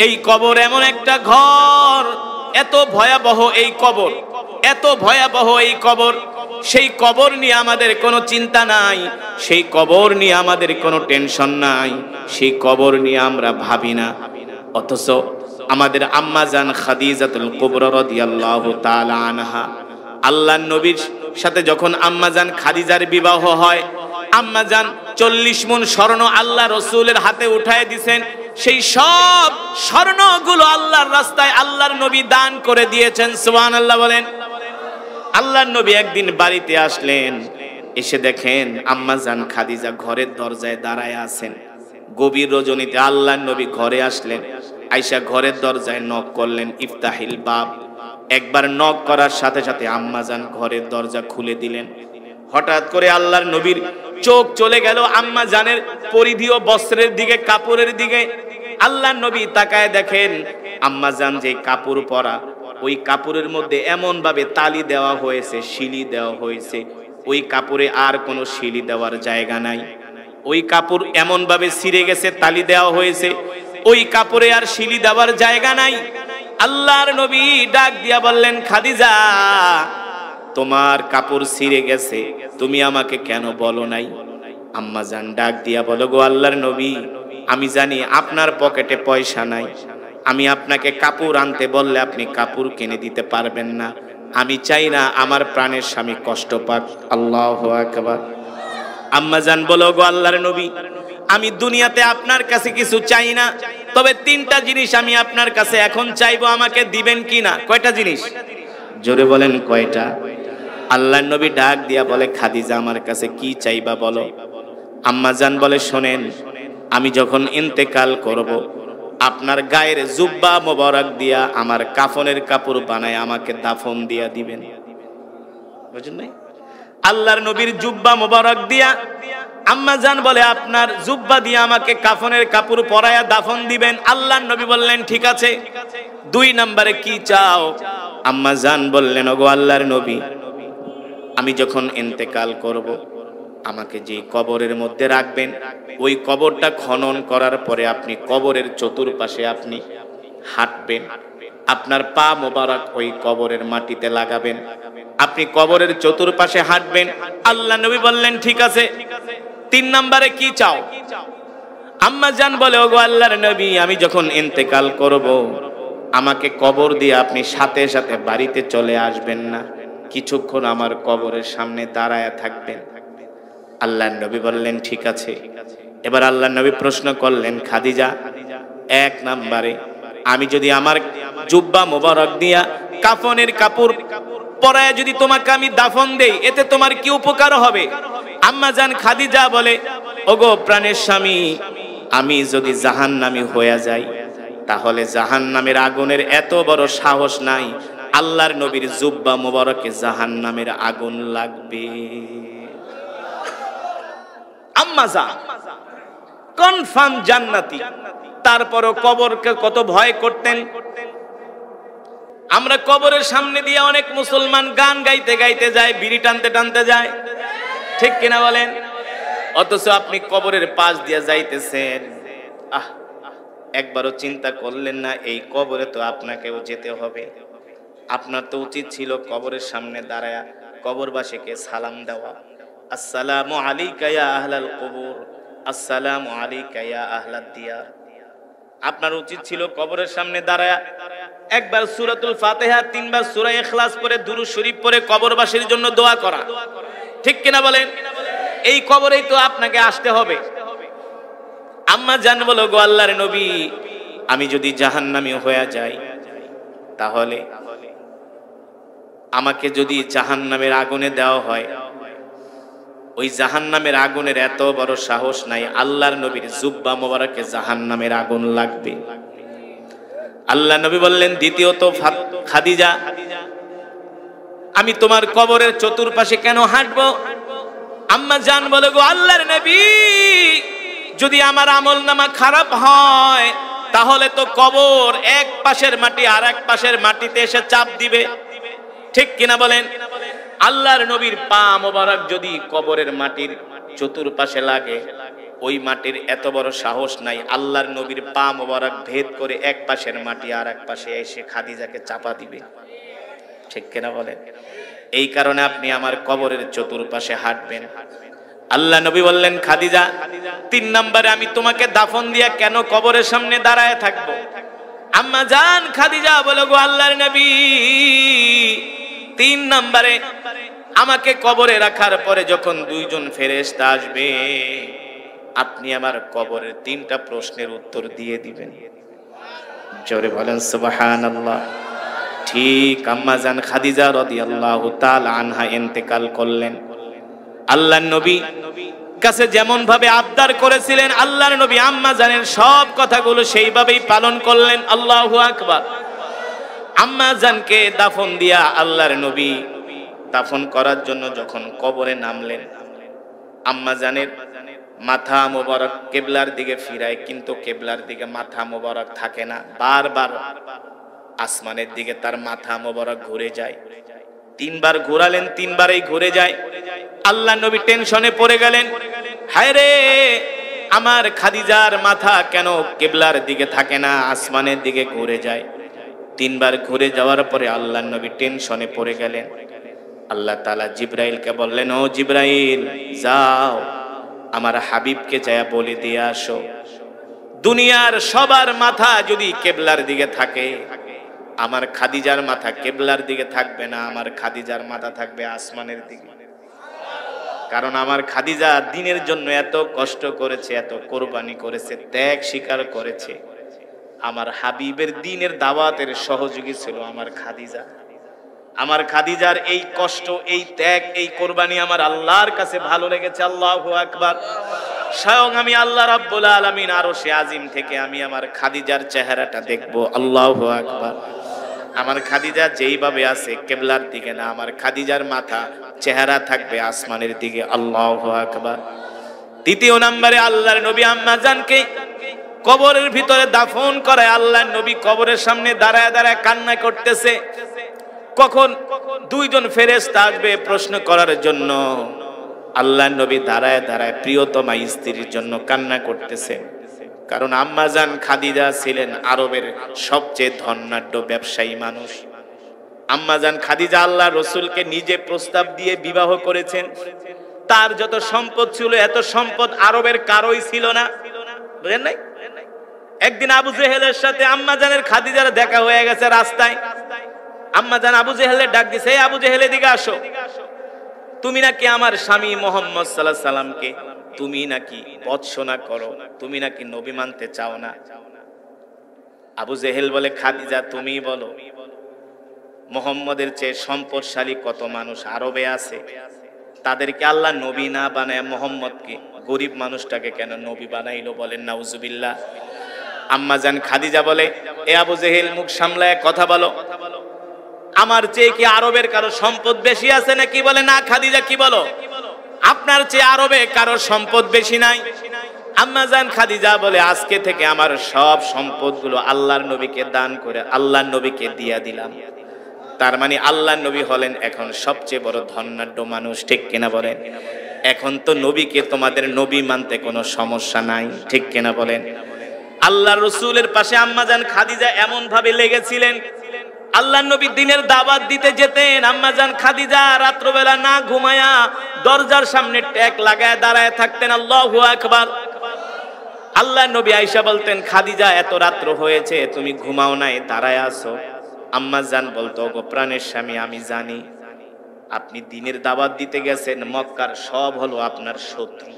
এই কবর এমন একটা ঘর, এত ভয়াবহ এই কবর, এত ভয়াবহ এই কবর। সেই কবর নিয়ে আমাদের কোনো চিন্তা নাই, সেই কবর নিয়ে আমাদের কোনো টেনশন নাই, সেই কবর নিয়ে আমরা ভাবি না। অথচ আমাদের আম্মা জান খাদিজাতুল কুবরা রাদিয়াল্লাহু তাআলা আনহা, আল্লাহর নবীর সাথে যখন আম্মা জান খাদিজার বিবাহ হয়, আম্মা জান 40 মণ স্বর্ণ আল্লাহ রাসূলের হাতে উঠায় দিয়েছেন। সেই সব স্বর্ণগুলো আল্লাহর রাস্তায় আল্লাহর নবী দান করে দিয়েছেন। সুবহানাল্লাহ বলেন। আল্লাহর নবী একদিন বাড়িতে আসলেন, এসে দেখেন আম্মা জান খাদিজা ঘরের দরজায় দাঁড়ায় আছেন। গভীর রজনীতে আল্লাহর নবী ঘরে আসলেন, আয়েশা ঘরের দরজায় নক করলেন, ইফতাহিল বাব। একবার নক করার সাথে সাথে আম্মা জান ঘরের দরজা খুলে দিলেন। হঠাৎ করে আল্লাহর নবীর চোখ চলে গেল আম্মা জানের পরিধেয় বস্ত্রের দিকে, কাপড়ের দিকে। আল্লাহর নবী তাকায় দেখেন আম্মা জান যে কাপড় পরা, ওই কাপড়ের মধ্যে এমন ভাবে তালি দেওয়া হয়েছে, শিলি দেওয়া হয়েছে, ওই কাপড়ে আর কোনো শিলি দেওয়ার জায়গা নাই। ওই কাপড় এমন ভাবে ছিঁড়ে গেছে, তালি দেওয়া হয়েছে, ওই কাপড়ে আর শিলি দেওয়ার জায়গা নাই। আল্লাহর নবী ডাক দিয়া বললেন, খাদিজা তোমার কাপড় ছিঁড়ে গেছে, তুমি আমাকে কেন বলো নাই? আম্মা জান ডাক দিয়া বলো, গো আল্লাহর নবী, আমি জানি আপনার পকেটে পয়সা নাই, আমি আপনাকে কাপড় আনতে বললে আপনি কাপড় কিনে দিতে পারবেন না, আমি চাই না আমার প্রাণের স্বামী কষ্ট পাক। আল্লাহু আকবার। আম্মা জান বলো, গো আল্লাহর নবী, আমি দুনিয়াতে আপনার কাছে কিছু চাই না, তবে 3টা জিনিস আমি আপনার কাছে এখন চাইবো, আমাকে দিবেন কিনা? কয়টা জিনিস? জোরে বলেন, কয়টা? আল্লাহর নবী ডাক দিয়া বলে, খাদিজা আমার কাছে কি চাইবা বলো? আম্মা জান বলে, শোনেন, আমি যখন ইন্তেকাল করব, আপনার গায়ের জুব্বা মোবারক দিয়া আমার কাফনের কাপড় বানায় আমাকে দাফন দিয়া দিবেন। বুঝেন নাই? আল্লাহর নবীর জুব্বা মোবারক দিয়া আম্মা জান বলে, আপনার জুব্বা দিয়া আমাকে কাফনের কাপড় পরায়া দাফন দিবেন। আল্লাহর নবী বললেন, ঠিক আছে। 2 নম্বরে কি চাও? আম্মা জান বললেন, ওগো আল্লাহর নবী, আমি যখন ইন্তেকাল করব, আমাকে যে কবরের মধ্যে রাখবেন, ওই কবরটা খনন করার পরে আপনি কবরের চতুর্পাশে আপনি হাঁটবেন, আপনার পা মোবারক ওই কবরের মাটিতে লাগাবেন, আপনি কবরের চতুর্পাশে হাঁটবেন। আল্লাহ নবী বললেন, ঠিক আছে। 3 নম্বরে কি চাও? আম্মা জান বলে, ওগো আল্লাহর নবী, আমি যখন ইন্তেকাল করব, আমাকে কবর দিয়ে আপনি সাথে সাথে বাড়িতে চলে আসবেন না, কিছুক্ষণ আমার কবরের সামনে দাঁড়ায় থাকবেন। আল্লাহর নবী বললেন, ঠিক আছে। এবার আল্লাহর নবী প্রশ্ন করলেন, খাদিজা, 1 নম্বরে আমি যদি আমার জুব্বা মোবারক দিয়া কাফনের কাপড় পরায় যদি তোমাকে আমি দাফন দেই, এতে তোমার কি উপকার হবে? আম্মা জান খাদিজা বলে, ওগো প্রাণের স্বামী, আমি যদি জাহান্নামী হয়ে যাই, তাহলে জাহান্নামের আগুনের এত বড় সাহস নাই, আল্লাহর নবীর জুব্বা মোবারকে জাহান্নামের আগুন লাগবে। আম্মা জান কনফার্ম জান্নাতি, তারপরও কবরকে কত ভয় করতেন। আমরা কবরের সামনে দিয়ে অনেক মুসলমান গান গাইতে গাইতে যায়, বিড়ি টানতে টানতে যায়, ঠিক কিনা বলেন? অথচ আপনি কবরের পাশ দিয়ে যাইতেছেন, একবারও চিন্তা করলেন না এই কবরে তো আপনাকেও যেতে হবে। আপনার তো উচিত ছিল কবরের সামনে দাঁড়ায়া কবরবাসীকে সালাম দেওয়া, আসসালামু আলাইকা ইয়া আহলাল কবর, আসসালামু আলাইকা ইয়া আহলাদ দিয়ার। আপনার উচিত ছিল কবরের সামনে দাঁড়ায়া একবার সূরাতুল ফাতিহা, 3 বার সূরা ইখলাস পড়ে দুরূদ শরীফ পড়ে কবরবাসীর জন্য দোয়া করা, ঠিক কিনা বলেন? এই কবরেই তো আপনাকে আসতে হবে। আম্মা জান বলো, গো আল্লাহর নবী, আমি যদি জাহান্নামী হয়ে যাই, তাহলে আমাকে যদি জাহান্নামের আগুনে দেওয়া হয়, ওই জাহান্নামের আগুনের এত বড় সাহস নাই, আল্লাহর নবীর জুব্বা মোবারকে জাহান্নামের আগুন লাগবে। আল্লাহ নবী বললেন, দ্বিতীয়ত খাদিজা, আমি তোমার কবরের চতুর্পাশে কেন হাঁটবো? আম্মা জান বলে, গো আল্লাহর নবী, যদি আমার আমলনামা খারাপ হয়, তাহলে তো কবর এক পাশের মাটি আর এক পাশের মাটিতে এসে চাপ দিবে, ঠিক কিনা বলেন? আল্লাহর নবীর পা মোবারক যদি কবরের মাটির চতুর্পাশে লাগে, ওই মাটির এত বড় সাহস নাই, আল্লাহর নবীর পা মোবারক ভেদ করে এক পাশের মাটি আর এক পাশে এসে খাদিজাকে চাপা দিবে। ঠিক কিনা বলেন? এই কারণে আপনি আমার কবরের চতুর্পাশে হাঁটবেন। আল্লাহ নবী বললেন, খাদিজা 3 নম্বরে আমি তোমাকে দাফন দিয়া কেন কবরের সামনে দাঁড়ায় থাকবো? আম্মা জান খাদিজা বলে, গো আল্লাহর নবী, 3 নম্বরে আমাকে কবরে রাখার পরে যখন 2 জন ফেরেশতা আসবে, আপনি আমার কবরের 3টা প্রশ্নের উত্তর দিয়ে দিবেন। জোরে বলেন সুবহানাল্লাহ। ঠিক আম্মা জান খাদিজা রাদিয়াল্লাহু তাআলা আনহা ইন্তেকাল করলেন। আল্লাহর নবী কাছে যেমন ভাবে আবদার করেছিলেন, আল্লাহর নবী আম্মা জানের সব কথাগুলো সেইভাবেই পালন করলেন। আল্লাহু আকবার। আম্মা জানকে দাফন দিয়া আল্লাহর নবী দাফন করার জন্য যখন কবরে নামলেন, আম্মা জানের মাথা মোবারক কিবলার দিকে ফিরায়, কিন্তু কিবলার দিকে মাথা মোবারক থাকে না, বারবার আসমানের দিকে তার মাথা মোবারক ঘুরে যায়। 3 বার ঘোরালেন, 3 বারেই ঘুরে যায়। আল্লাহ নবী টেনশনে পড়ে গেলেন, হায় রে, আমার খাদিজার মাথা কেন কিবলার দিকে থাকে না, আসমানের দিকে ঘুরে যায়। 3 বার ঘুরে যাওয়ার পরে আল্লাহ নবী টেনশনে পড়ে গেলেন। আল্লাহ তাআলা জিবরাইলকে বললেন, ও জিবরাইল, যাও আমার হাবিবকে যায় বলে দিয়ে আসো, দুনিয়ার সবার মাথা যদি কিবলার দিকে থাকে, আমার খাদিজার মাথা কিবলার দিকে থাকবে না, আমার খাদিজার মাথা থাকবে আসমানের দিকে। কারণ আমার খাদিজা দ্বীনের জন্য এত কষ্ট করেছে, এত কোরবানি করেছে, ত্যাগ স্বীকার করেছে। আমার হাবিবের দ্বীনের দাওয়াতের সহযোগী ছিল আমার খাদিজা। আমার খাদিজার এই কষ্ট, এই ত্যাগ, এই কোরবানি আমার আল্লাহর কাছে ভালো লেগেছে। আল্লাহু আকবার। স্বয়ং আমি আল্লাহ রাব্বুল আলামিন আরশে আজিম থেকে আমি আমার খাদিজার চেহারাটা দেখব। আল্লাহু আকবার। আমার খাদিজা যেইভাবে আছে কিবলার দিকে না, আমার খাদিজার মাথা চেহারা থাকবে আসমানের দিকে। আল্লাহু আকবার। 3য় নম্বরে আল্লাহর নবী আম্মা জানকে কবরের ভিতরে দাফন করায় আল্লাহর নবী কবরের সামনে দাঁড়ায় দাঁড়ায় কান্না করতেছে। কখন 2 জন ফেরেশতা আসবে প্রশ্ন করার জন্য, আল্লাহর নবী দাঁড়ায় দাঁড়ায় প্রিয়তমা স্ত্রীর জন্য কান্না করতেছে। কারণ আম্মা জান খাদিজা ছিলেন আরবের সবচেয়ে ধনাঢ্য ব্যবসায়ী মানুষ। আম্মা জান খাদিজা আল্লাহ রসুলকে নিজে প্রস্তাব দিয়ে বিবাহ করেছেন। তার যত সম্পদ ছিল, এত সম্পদ আরবের কারোই ছিল না। বুঝেন নাই? একদিন আবু জেহেলের সাথে আম্মা জানের খাদিজার দেখা হয়ে গেছে রাস্তায়। আম্মা জান আবু জেহেলের ডাক দিছে, এই আবু জেহেল এদিকে আসো, তুমি নাকি আমার স্বামী মুহাম্মদ সাল্লাল্লাহু আলাইহি সাল্লামকে তুমি নাকি বৎসনা করো, তুমি নাকি নবী মানতে চাও না। আবু জেহেল বলে, খাদিজা তুমি বলো, মুহাম্মদের চেয়ে সম্পদশালী কত মানুষ আরবে আছে, তাদেরকে আল্লাহ নবী না বানায় মুহাম্মদকে, গরিব মানুষটাকে কেন নবী বানাইলো? বলেন নাউজুবিল্লাহ। আম্মা জান খাদিজা বলে, এ আবু জেহেল, মুখ সামলায় কথা বলো, আমার চেয়ে কি আরবের কারো সম্পদ বেশি আছে নাকি? বলে, না খাদিজা, কি বলো, আপনার চেয়ে আরবে কারো সম্পদ বেশি নাই। আম্মা জান খাদিজা বলে, আজকে থেকে আমার সব সম্পদগুলো আল্লাহর নবীকে দান করে আল্লাহর নবীকে দিয়া দিলাম। তার মানে আল্লাহর নবী হলেন এখন সবচেয়ে বড় ধনাঢ্য মানুষ। ঠিক কিনা বলেন? এখন তো নবীকে তোমাদের নবী মানতে কোনো সমস্যা নাই। ঠিক কিনা বলেন? আল্লাহ রসুলের পাশে আম্মা জান খাদিজা এমন ভাবে লেগেছিলেন, আল্লাহর নবী দিনের দাওয়াত দিতে যেতেন, আম্মা জান খাদিজা রাত্রবেলা না ঘুমায়া দরজার সামনে ট্যাক লাগায় দাঁড়ায় থাকতেন। আল্লাহু আকবার। আল্লাহর নবী আয়েশা বলতেন, খাদিজা এত রাত্র হয়েছে তুমি ঘুমাও নাই, দাঁড়ায় আছো। আম্মা জান বলতো, গো প্রাণের স্বামী, আমি জানি আপনি দিনের দাওয়াত দিতে গেছেন, মক্কার সব হলো আপনার শত্রু,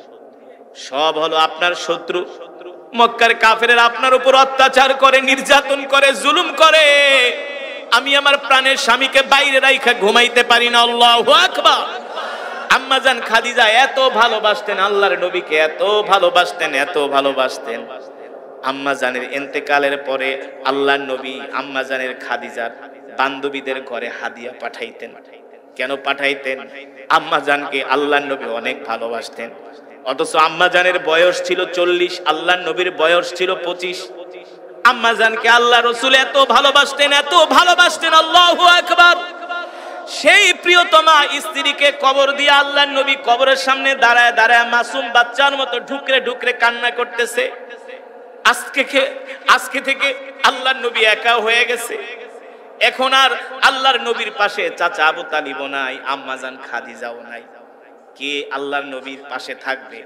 সব হলো আপনার শত্রু। মক্কার কাফেরেরা আপনার উপর অত্যাচার করে, নির্যাতন করে, জুলুম করে। আমি আমার প্রাণের স্বামীকে বাইরে রাইখা ঘুমাইতে পারি না। আল্লাহু আকবার। আম্মা জান খাদিজা এত ভালোবাসতেন আল্লাহর নবীকে, এত ভালোবাসতেন, এত ভালোবাসতেন। আম্মা জানের ইন্তেকালের পরে আল্লাহর নবী আম্মা জানের খাদিজার বান্ধবীদের ঘরে হাদিয়া পাঠাইতেন। কেন পাঠাইতেন? আম্মা জানকে আল্লাহর নবী অনেক ভালোবাসতেন। অথচ আম্মা জানের বয়স ছিল 40, আল্লাহর নবীর বয়স ছিল 25। আম্মা জানকে আল্লাহ রসুল এত ভালোবাসতেন, এত ভালোবাসতেন। আল্লাহু আকবার। সেই প্রিয়তমা স্ত্রীকে কবর দিয়ে আল্লাহর নবী কবরের সামনে দাঁড়ায় দাঁড়ায় মাসুম বাচ্চার মতো ঢুকরে ঢুকরে কান্না করতেছে। আজকে থেকে আল্লাহর নবী একা হয়ে গেছে। এখন আর আল্লাহর নবীর পাশে চাচা আবু তালিবও নাই, আম্মাজান খাদিজাও নাই। কে আল্লাহর নবীর পাশে থাকবে?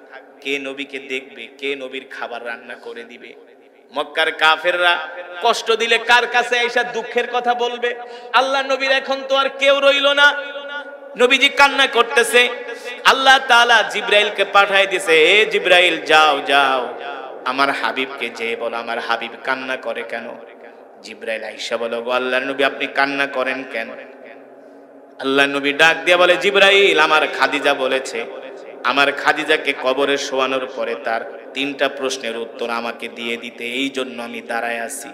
কে নবীকে দেখবে? কে নবীর খাবার রান্না করে দিবে? মক্কার কাফেররা কষ্ট দিলে কার কাছে এসে দুঃখের কথা বলবে? আল্লাহর নবীর এখন তো আর কেউ রইল না। নবীজি কান্না করতেছে। আল্লাহ তাআলা জিবরাইলকে পাঠায় দিয়েছে, এ জিবরাইল যাও যাও আমার হাবিবকে যে বলো আমার হাবিব কান্না করে কেন। জিবরাইল আয়েশা বলো, গো আল্লাহর নবী আপনি কান্না করেন কেন? আল্লাহর নবী ডাক দিয়ে বলে, জিবরাইল আমার খাদিজা বলেছে আমার খাদিজাকে কবরে শোয়ানোর পরে তার 3টা প্রশ্নের উত্তর আমাকে দিয়ে দিতে, এই জন্য আমি দাঁড়ায় আছি।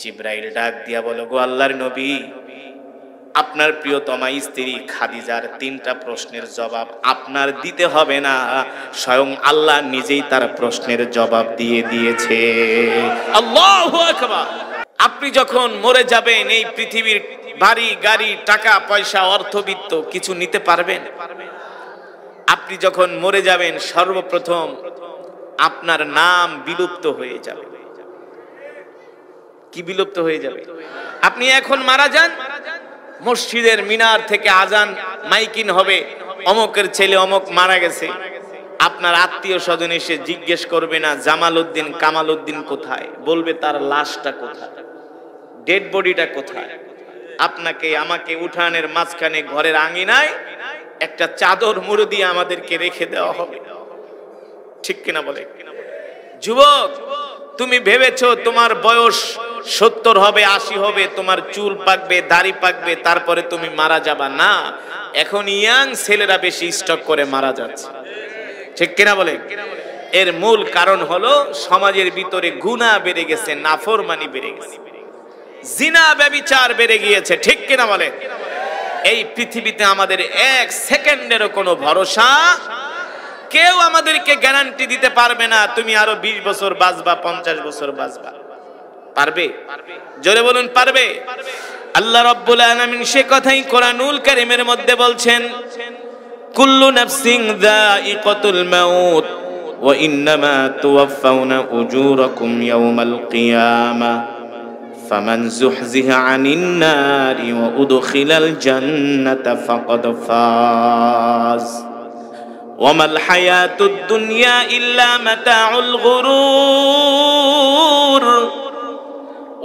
জিবরাইল ডাক দিয়া বলো, গো আল্লাহর নবী আপনার প্রিয়তমা স্ত্রী খাদিজার 3টা প্রশ্নের জবাব আপনার দিতে হবে না, স্বয়ং আল্লাহ নিজেই তার প্রশ্নের জবাব দিয়ে দিয়েছে। আল্লাহু আকবার। আপনি যখন মরে যাবেন এই পৃথিবীর বাড়ি গাড়ি টাকা পয়সা অর্থবিত্ত কিছু নিতে পারবেন? আপনি যখন মরে যাবেন সর্বপ্রথম আপনার নাম বিলুপ্ত হয়ে যাবে। কি বিলুপ্ত হয়ে যাবে? আপনি এখন মারা যান, মসজিদের মিনার থেকে আজান মাইকিন হবে, অমকের ছেলে অমক মারা গেছে। আপনার আত্মীয় স্বজন এসে জিজ্ঞেস করবে না জামাল উদ্দিন কামাল উদ্দিন কোথায়, বলবে তার লাশটা কোথায়, ডেড বডিটা কোথায়। আপনাকে আমাকে উঠানের মাঝখানে ঘরের আঙিনায় একটা চাদর মুড়ে দিয়ে আমাদেরকে রেখে দেওয়া হবে। ঠিক কিনা বলে? যুবক, তুমি ভেবেছো তোমার বয়স 70 হবে 80 হবে, তোমার চুল পাকবে দাড়ি পাকবে তারপরে তুমি মারা যাবা? না, এখন ইয়াং ছেলেরা বেশি স্টক করে মারা যাচ্ছে। ঠিক কিনা বলে? এর মূল কারণ হলো সমাজের ভিতরে গুনাহ বেড়ে গেছে, নাফরমানি বেড়ে গেছে, জিনা ব্যভিচার বেড়ে গিয়েছে। ঠিক কিনা বলে? এই পৃথিবীতে আমাদের 1 সেকেন্ডেরও কোনো ভরসা, কেউ আমাদেরকে গ্যারান্টি দিতে পারবে না তুমি আরো 20 বছর বাঁচবা 50 বছর বাঁচবা। পারবে? জোরে বলুন পারবে? আল্লাহ রাব্বুল আলামিন সে কথাই কোরআনুল কারীমের মধ্যে বলছেন, কুল্লু নাফসিন যায়িকাতুল মাউত ওয়া ইন্নামা তুওয়াফাউনা উজুরাকুম ইয়াওমাল কিয়ামাহ ফামান যুহজিহা আনিন নারি ওয়া উদখিলাল জান্নাতা ফাকাদ ফাজ ওয়ামাল হায়াতুদ দুনিয়া ইল্লা মাতাউল গুরুর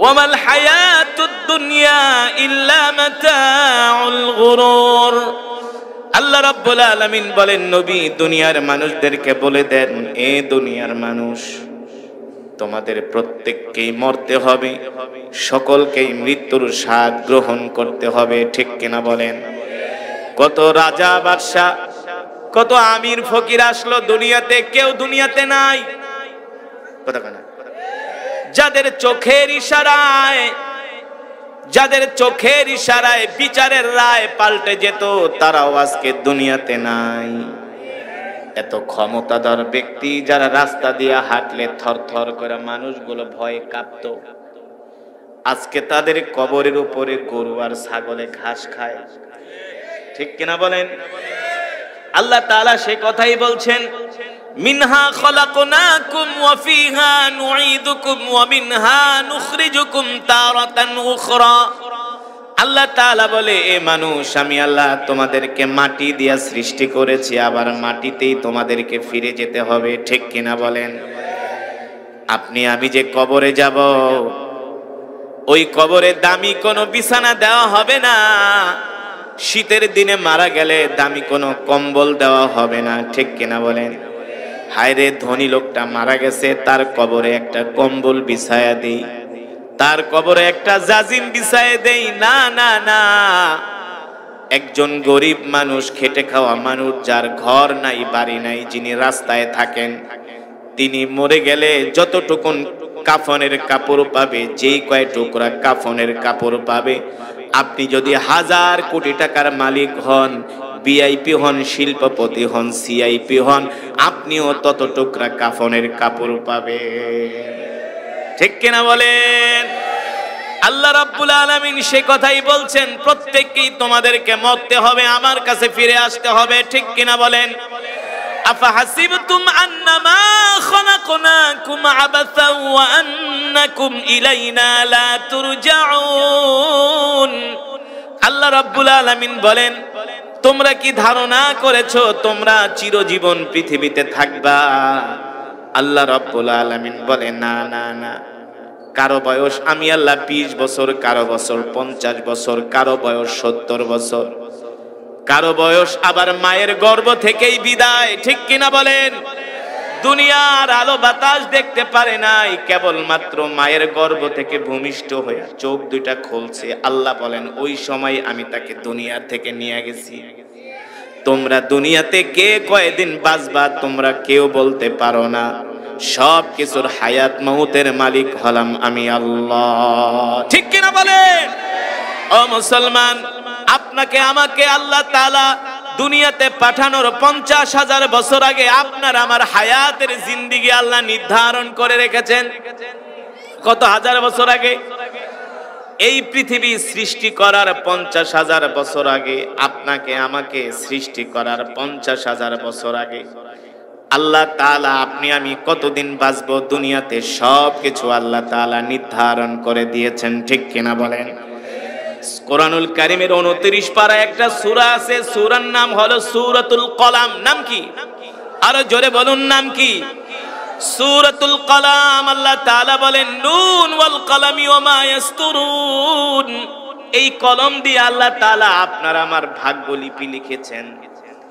ওয়ামাল হায়াতুদ দুনিয়া ইল্লা মাতাউল গুরুর। আল্লাহ রাব্বুল আলামিন বলেন, নবী দুনিয়ার মানুষদেরকে বলে দেন, এ দুনিয়ার মানুষ তোমাদের প্রত্যেককেই মরতে হবে, সকলকেই মৃত্যুর স্বাদ গ্রহণ করতে হবে। ঠিক কিনা বলেন? কত রাজা বাদশা কত আমির ফকির আসলো দুনিয়াতে, কেউ দুনিয়াতে নাই। কথা কেন? যাদের চোখের ইশারায় বিচারের রায় পাল্টে যেত, তারাও আজকে দুনিয়াতে নাই। এত ক্ষমতাধর ব্যক্তি যারা রাস্তা দিয়ে হাঁটলে থরথর করে মানুষগুলো ভয়ে কাঁপত, আজকে তাদের কবরের উপরে গরু আর ছাগলে ঘাস খায়। ঠিক কিনা বলেন? আল্লাহ তাআলা সে কথাই বলছেন, মিনহা খলাকনাকুম ওয়া ফিহা নুঈদুকুম ওয়া মিনহা নুখরিজুকুম তারাতান উখরা। আল্লাহ তাআলা বলে, এ মানুষ আমি আল্লাহ তোমাদেরকে মাটি দিয়া সৃষ্টি করেছি, আবার মাটিতেই তোমাদেরকে ফিরে যেতে হবে। ঠিক কিনা বলেন? আপনি আমি যে কবরে যাব, ওই কবরে দামি কোনো বিছানা দেওয়া হবে না, শীতের দিনে মারা গেলে দামি কোনো কম্বল দেওয়া হবে না। ঠিক কিনা বলেন? হায়রে ধনী লোকটা মারা গেছে, তার কবরে একটা কম্বল বিছায়া দেই, তার কবরে একটা জাজিম বিছায়া দেই। না না না, একজন গরিব মানুষ, খেটে খাওয়া মানুষ, যার ঘর নাই বাড়ি নাই, যিনি রাস্তায় থাকেন, তিনি মরে গেলে যতটুকুন কাফনের কাপড় পাবে, যেই কয় টুকরা কাফনের কাপড় পাবে, আপনি যদি 1000 কোটি টাকার মালিক হন, ভিআইপি হন, শিল্পপতি হন, সিআইপি হন, আপনিও তত টুকরা কাফনের কাপড় পাবে। ঠিক কিনা বলেন? আল্লাহ রাব্বুল আলামিন সে কথাই বলছেন, প্রত্যেককেই তোমাদেরকে মরতে হবে, আমার কাছে ফিরে আসতে হবে, ঠিক কিনা বলেন? আফাহাসিবতুম আন্নামা খলাকনাকুম আবাসাও ওয়া আন্নাকুম ইলাইনা লা তুরজাউন। আল্লাহ রাব্বুল আলামিন বলেন, তোমরা কি ধারণা করেছো তোমরা চিরজীবন পৃথিবীতে থাকবা? আল্লাহ রাব্বুল আলামিন বলে, না না না, কারো বয়স আমি আল্লাহ 20 বছর, কারো বছর 50 বছর, কারো বয়স 70 বছর, কারো বয়স আবার মায়ের গর্ভ থেকেই বিদায়, ঠিক কিনা বলেন? দুনিয়ার আলো বাতাস দেখতে পারে নাই, কেবলমাত্র মায়ের গর্ভ থেকে ভূমিষ্ঠ হয়ে চোখ দুইটা খুলছে। আল্লাহ বলেন, ওই সময় আমি তাকে দুনিয়া থেকে নিয়ে গেছি। তোমরা দুনিয়াতে কে কয়দিন বাঁচবা তোমরা কেউ বলতে পারো না। সব কিছুর হায়াত মউতের মালিক হলাম আমি আল্লাহ, ঠিক কিনা বলেন? ও মুসলমান, আপনাকে আমাকে আল্লাহ তাআলা দুনিয়াতে পাঠানোর 50,000 বছর আগে আপনার আমার হায়াতের জিন্দেগি আল্লাহ নির্ধারণ করে রেখেছেন। কত হাজার বছর আগে? এই পৃথিবী সৃষ্টি করার 50,000 বছর আগে, আপনাকে আমাকে সৃষ্টি করার 50,000 বছর আগে আল্লাহ তাআলা আপনি আমি কতদিন বাঁচবো দুনিয়াতে সব কিছু আল্লাহ তাআলা নির্ধারণ করে দিয়েছেন, ঠিক কিনা বলেন? কোরআনুল কারীমের 29 পারা একটা সূরা আছে, সূরার নাম হলো সূরাতুল কলাম। নাম কি? আরো জোরে বলুন, নাম কি? সূরাতুল কলাম। আল্লাহ তাআলা বলেন, নুন ওয়াল কলামি ওয়া মা ইয়াসতুরুন। এই কলম দিয়ে আল্লাহ তাআলা আপনার আমার ভাগ্যলিপি লিখেছেন।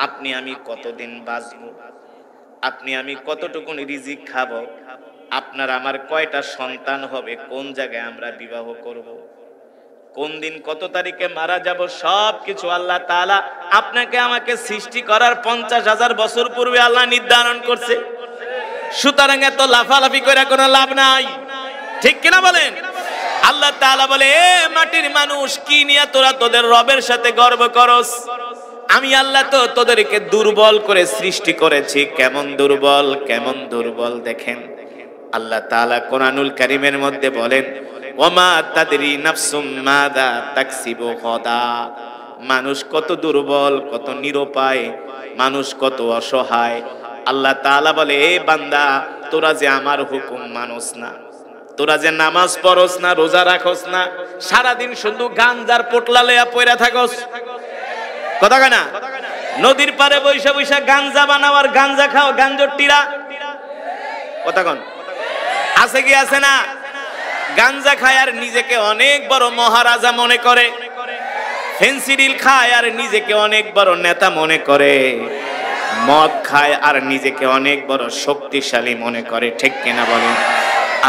আপনি আমি কতদিন বাঁচবো, আপনি আমি কতটুকু রিজিক খাবো, আপনার আমার কয়টা সন্তান হবে, কোন জায়গায় আমরা বিবাহ করব, কোন দিন কত তারিখে মারা যাব, সব কিছু আল্লাহ তাআলা আপনাকে আমাকে সৃষ্টি করার 50,000 বছর পূর্বে আল্লাহ নির্ধারণ করছে। সুতরাং এত লাফালাফি করে কোনো লাভ নাই, ঠিক কিনা বলেন? আল্লাহ তাআলা বলে, এ মাটির মানুষ, কি নিয়ে তোরা তোদের রবের সাথে গর্ব করস? আমি আল্লাহ তো তোদেরকে দুর্বল করে সৃষ্টি করেছি। কেমন দুর্বল, কেমন দুর্বল দেখেন। আল্লাহ তাআলা কোরআনুল কারীমের মধ্যে বলেন, ওয়ামা তাদরি নাফসুম মাযা তাকসিবু গাদা। মানুষ কত দুর্বল, কত নিরুপায়, মানুষ কত অসহায়। আল্লাহ তাআলা বলে, এ বান্দা, তোরা যে আমার হুকুম মানস না, তোরা যে নামাজ পড়স না, রোজা রাখস না, সারাদিন শুধু গাঞ্জার পোটলা লইয়া পয়রা থাকস, কথা কয় না? নদীর পারে বৈশা বৈশা গাঞ্জা বানাও আর গাঞ্জা খাও, গাঞ্জর টিরা, কথা কন আছে কি আছে না? গাঞ্জা খায় আর নিজেকে অনেক বড় মহারাজা মনে করে, ফেন্সিডিল খায় আর নিজেকে অনেক বড় নেতা মনে করে, মদ খায় আর নিজেকে অনেক বড় শক্তিশালী মনে করে, ঠিক কিনা বলেন?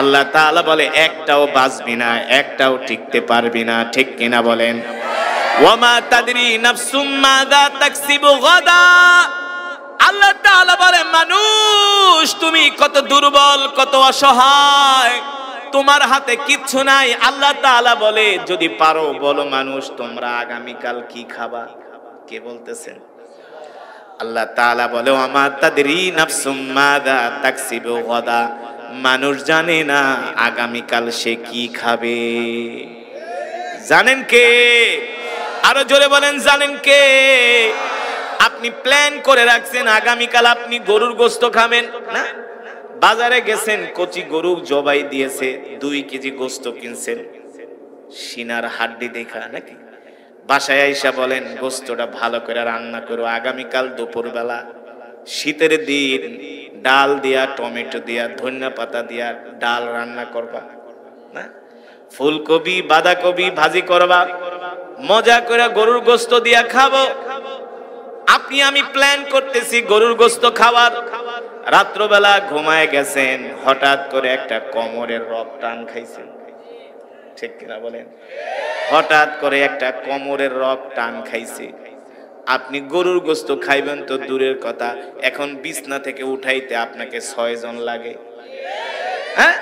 আল্লাহ তাআলা বলে, একটাও বাঁচবি না, একটাও টিকতে পারবি না, ঠিক কিনা বলেন? ওয়ামা তাদরি নাফসুম মাযা তাকসিবু গাদা। আল্লাহ তাআলা বলে, মানুষ তুমি কত দুর্বল, কত অসহায়, তোমার হাতে কিচ্ছু নাই। আল্লাহ তাআলা বলে, যদি পারো বলো মানুষ, তোমরা আগামীকাল কি খাবা? কে বলতেছেন? আল্লাহ তাআলা বলে, ওয়ামা তাদরি নাফসুম মাযা তাকসিবু গাদা। মানুষ জানে না আগামীকাল সে কি খাবে। জানেন কে? আরো জোরে বলেন, জানেন কে? আপনি প্ল্যান করে রাখছেন আগামীকাল আপনি গরুর গোশত খাবেন না? বাজারে গেছেন, কচি গরু জবাই দিয়েছে, 2 কেজি গোশত কিনছেন, সিনার হাড্ডি দেখা নাকি? বাসায় আইসা বলেন, গোশতটা ভালো করে রান্না করো, আগামীকাল দুপুরবেলা শীতের দিন ডাল দিয়া, টমেটো দিয়া, ধনিয়া পাতা দিয়া ডাল রান্না করবা না? ফুলকপি বাঁধাকপি ভাজি করবা, মজা করে গরুর গোশত দিয়া খাবো। আপনি আমি প্ল্যান করতেছি গরুর গোশত খাওয়ার, রাত্রবেলা ঘুমায় গেছেন, হঠাৎ করে একটা কোমরের রক টান খাইছেন, ঠিক কিনা বলেন? হঠাৎ করে একটা কোমরের রক টান খাইছে। আপনি গরুর গোশত খাইবেন তো দূরের কথা, এখন বিছনা থেকে উঠাইতে আপনাকে 6 জন লাগে। হ্যাঁ,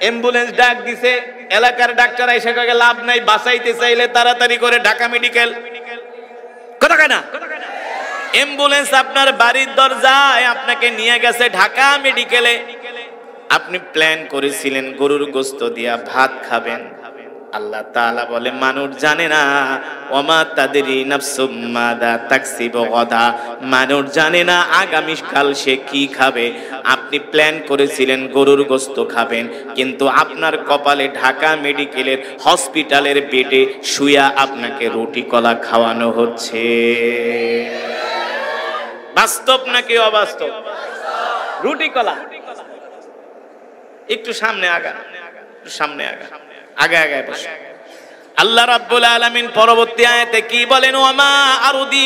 অ্যাম্বুলেন্স ডাক দিছে, এলাকার ডাক্তার এসে কয়ে লাভ নাই, বাঁচাইতে চাইলে তাড়াতাড়ি করে ঢাকা মেডিকেল, কথা কয় না? অ্যাম্বুলেন্স আপনার বাড়ির দরজায় আপনাকে নিয়ে গেছে ঢাকা মেডিকেলে। আপনি প্ল্যান করেছিলেন গরুর গোশত দিয়া ভাত খাবেন, আল্লাহ তাআলা বলে মানুষ জানে না, ওমা তাদরি নাফসুম মাদা তাকসিবু গাদা, মানুষ জানে না আগামীকাল সে কি খাবে। আপনি প্ল্যান করেছিলেন গরুর গোশত খাবেন, কিন্তু আপনার কপালে ঢাকা মেডিকেলের হসপিটালের বেডে শুয়া আপনাকে রুটি কলা খাওয়ানো হচ্ছে। বাস্তব নাকি অবাস্তব? রুটি কলা। একটু সামনে আগা, একটু সামনে আগা, আগে আগে বসে। আল্লাহ রাব্বুল আলামিন পরবর্তী আয়াতে কি বলেন? ওমা আরদি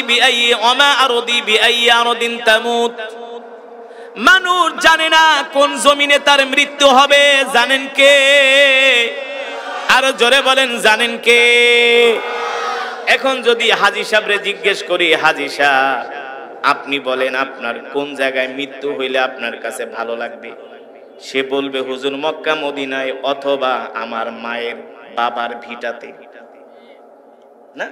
বিআইয়ি আরদিন তামুত। মানুষ জানে না কোন জমিনে তার মৃত্যু হবে। জানেন কে? আর জোরে বলেন, জানেন কে? এখন যদি হাজী সাহেবরে জিজ্ঞেস করি, হাজী সাহেব আপনি বলেন আপনার কোন জায়গায় মৃত্যু হইলে আপনার কাছে ভালো লাগবে? সে বলবে হুজুর মক্কা মদিনায়, অথবা আমার মায়ের বাবার ভিটাতে। না,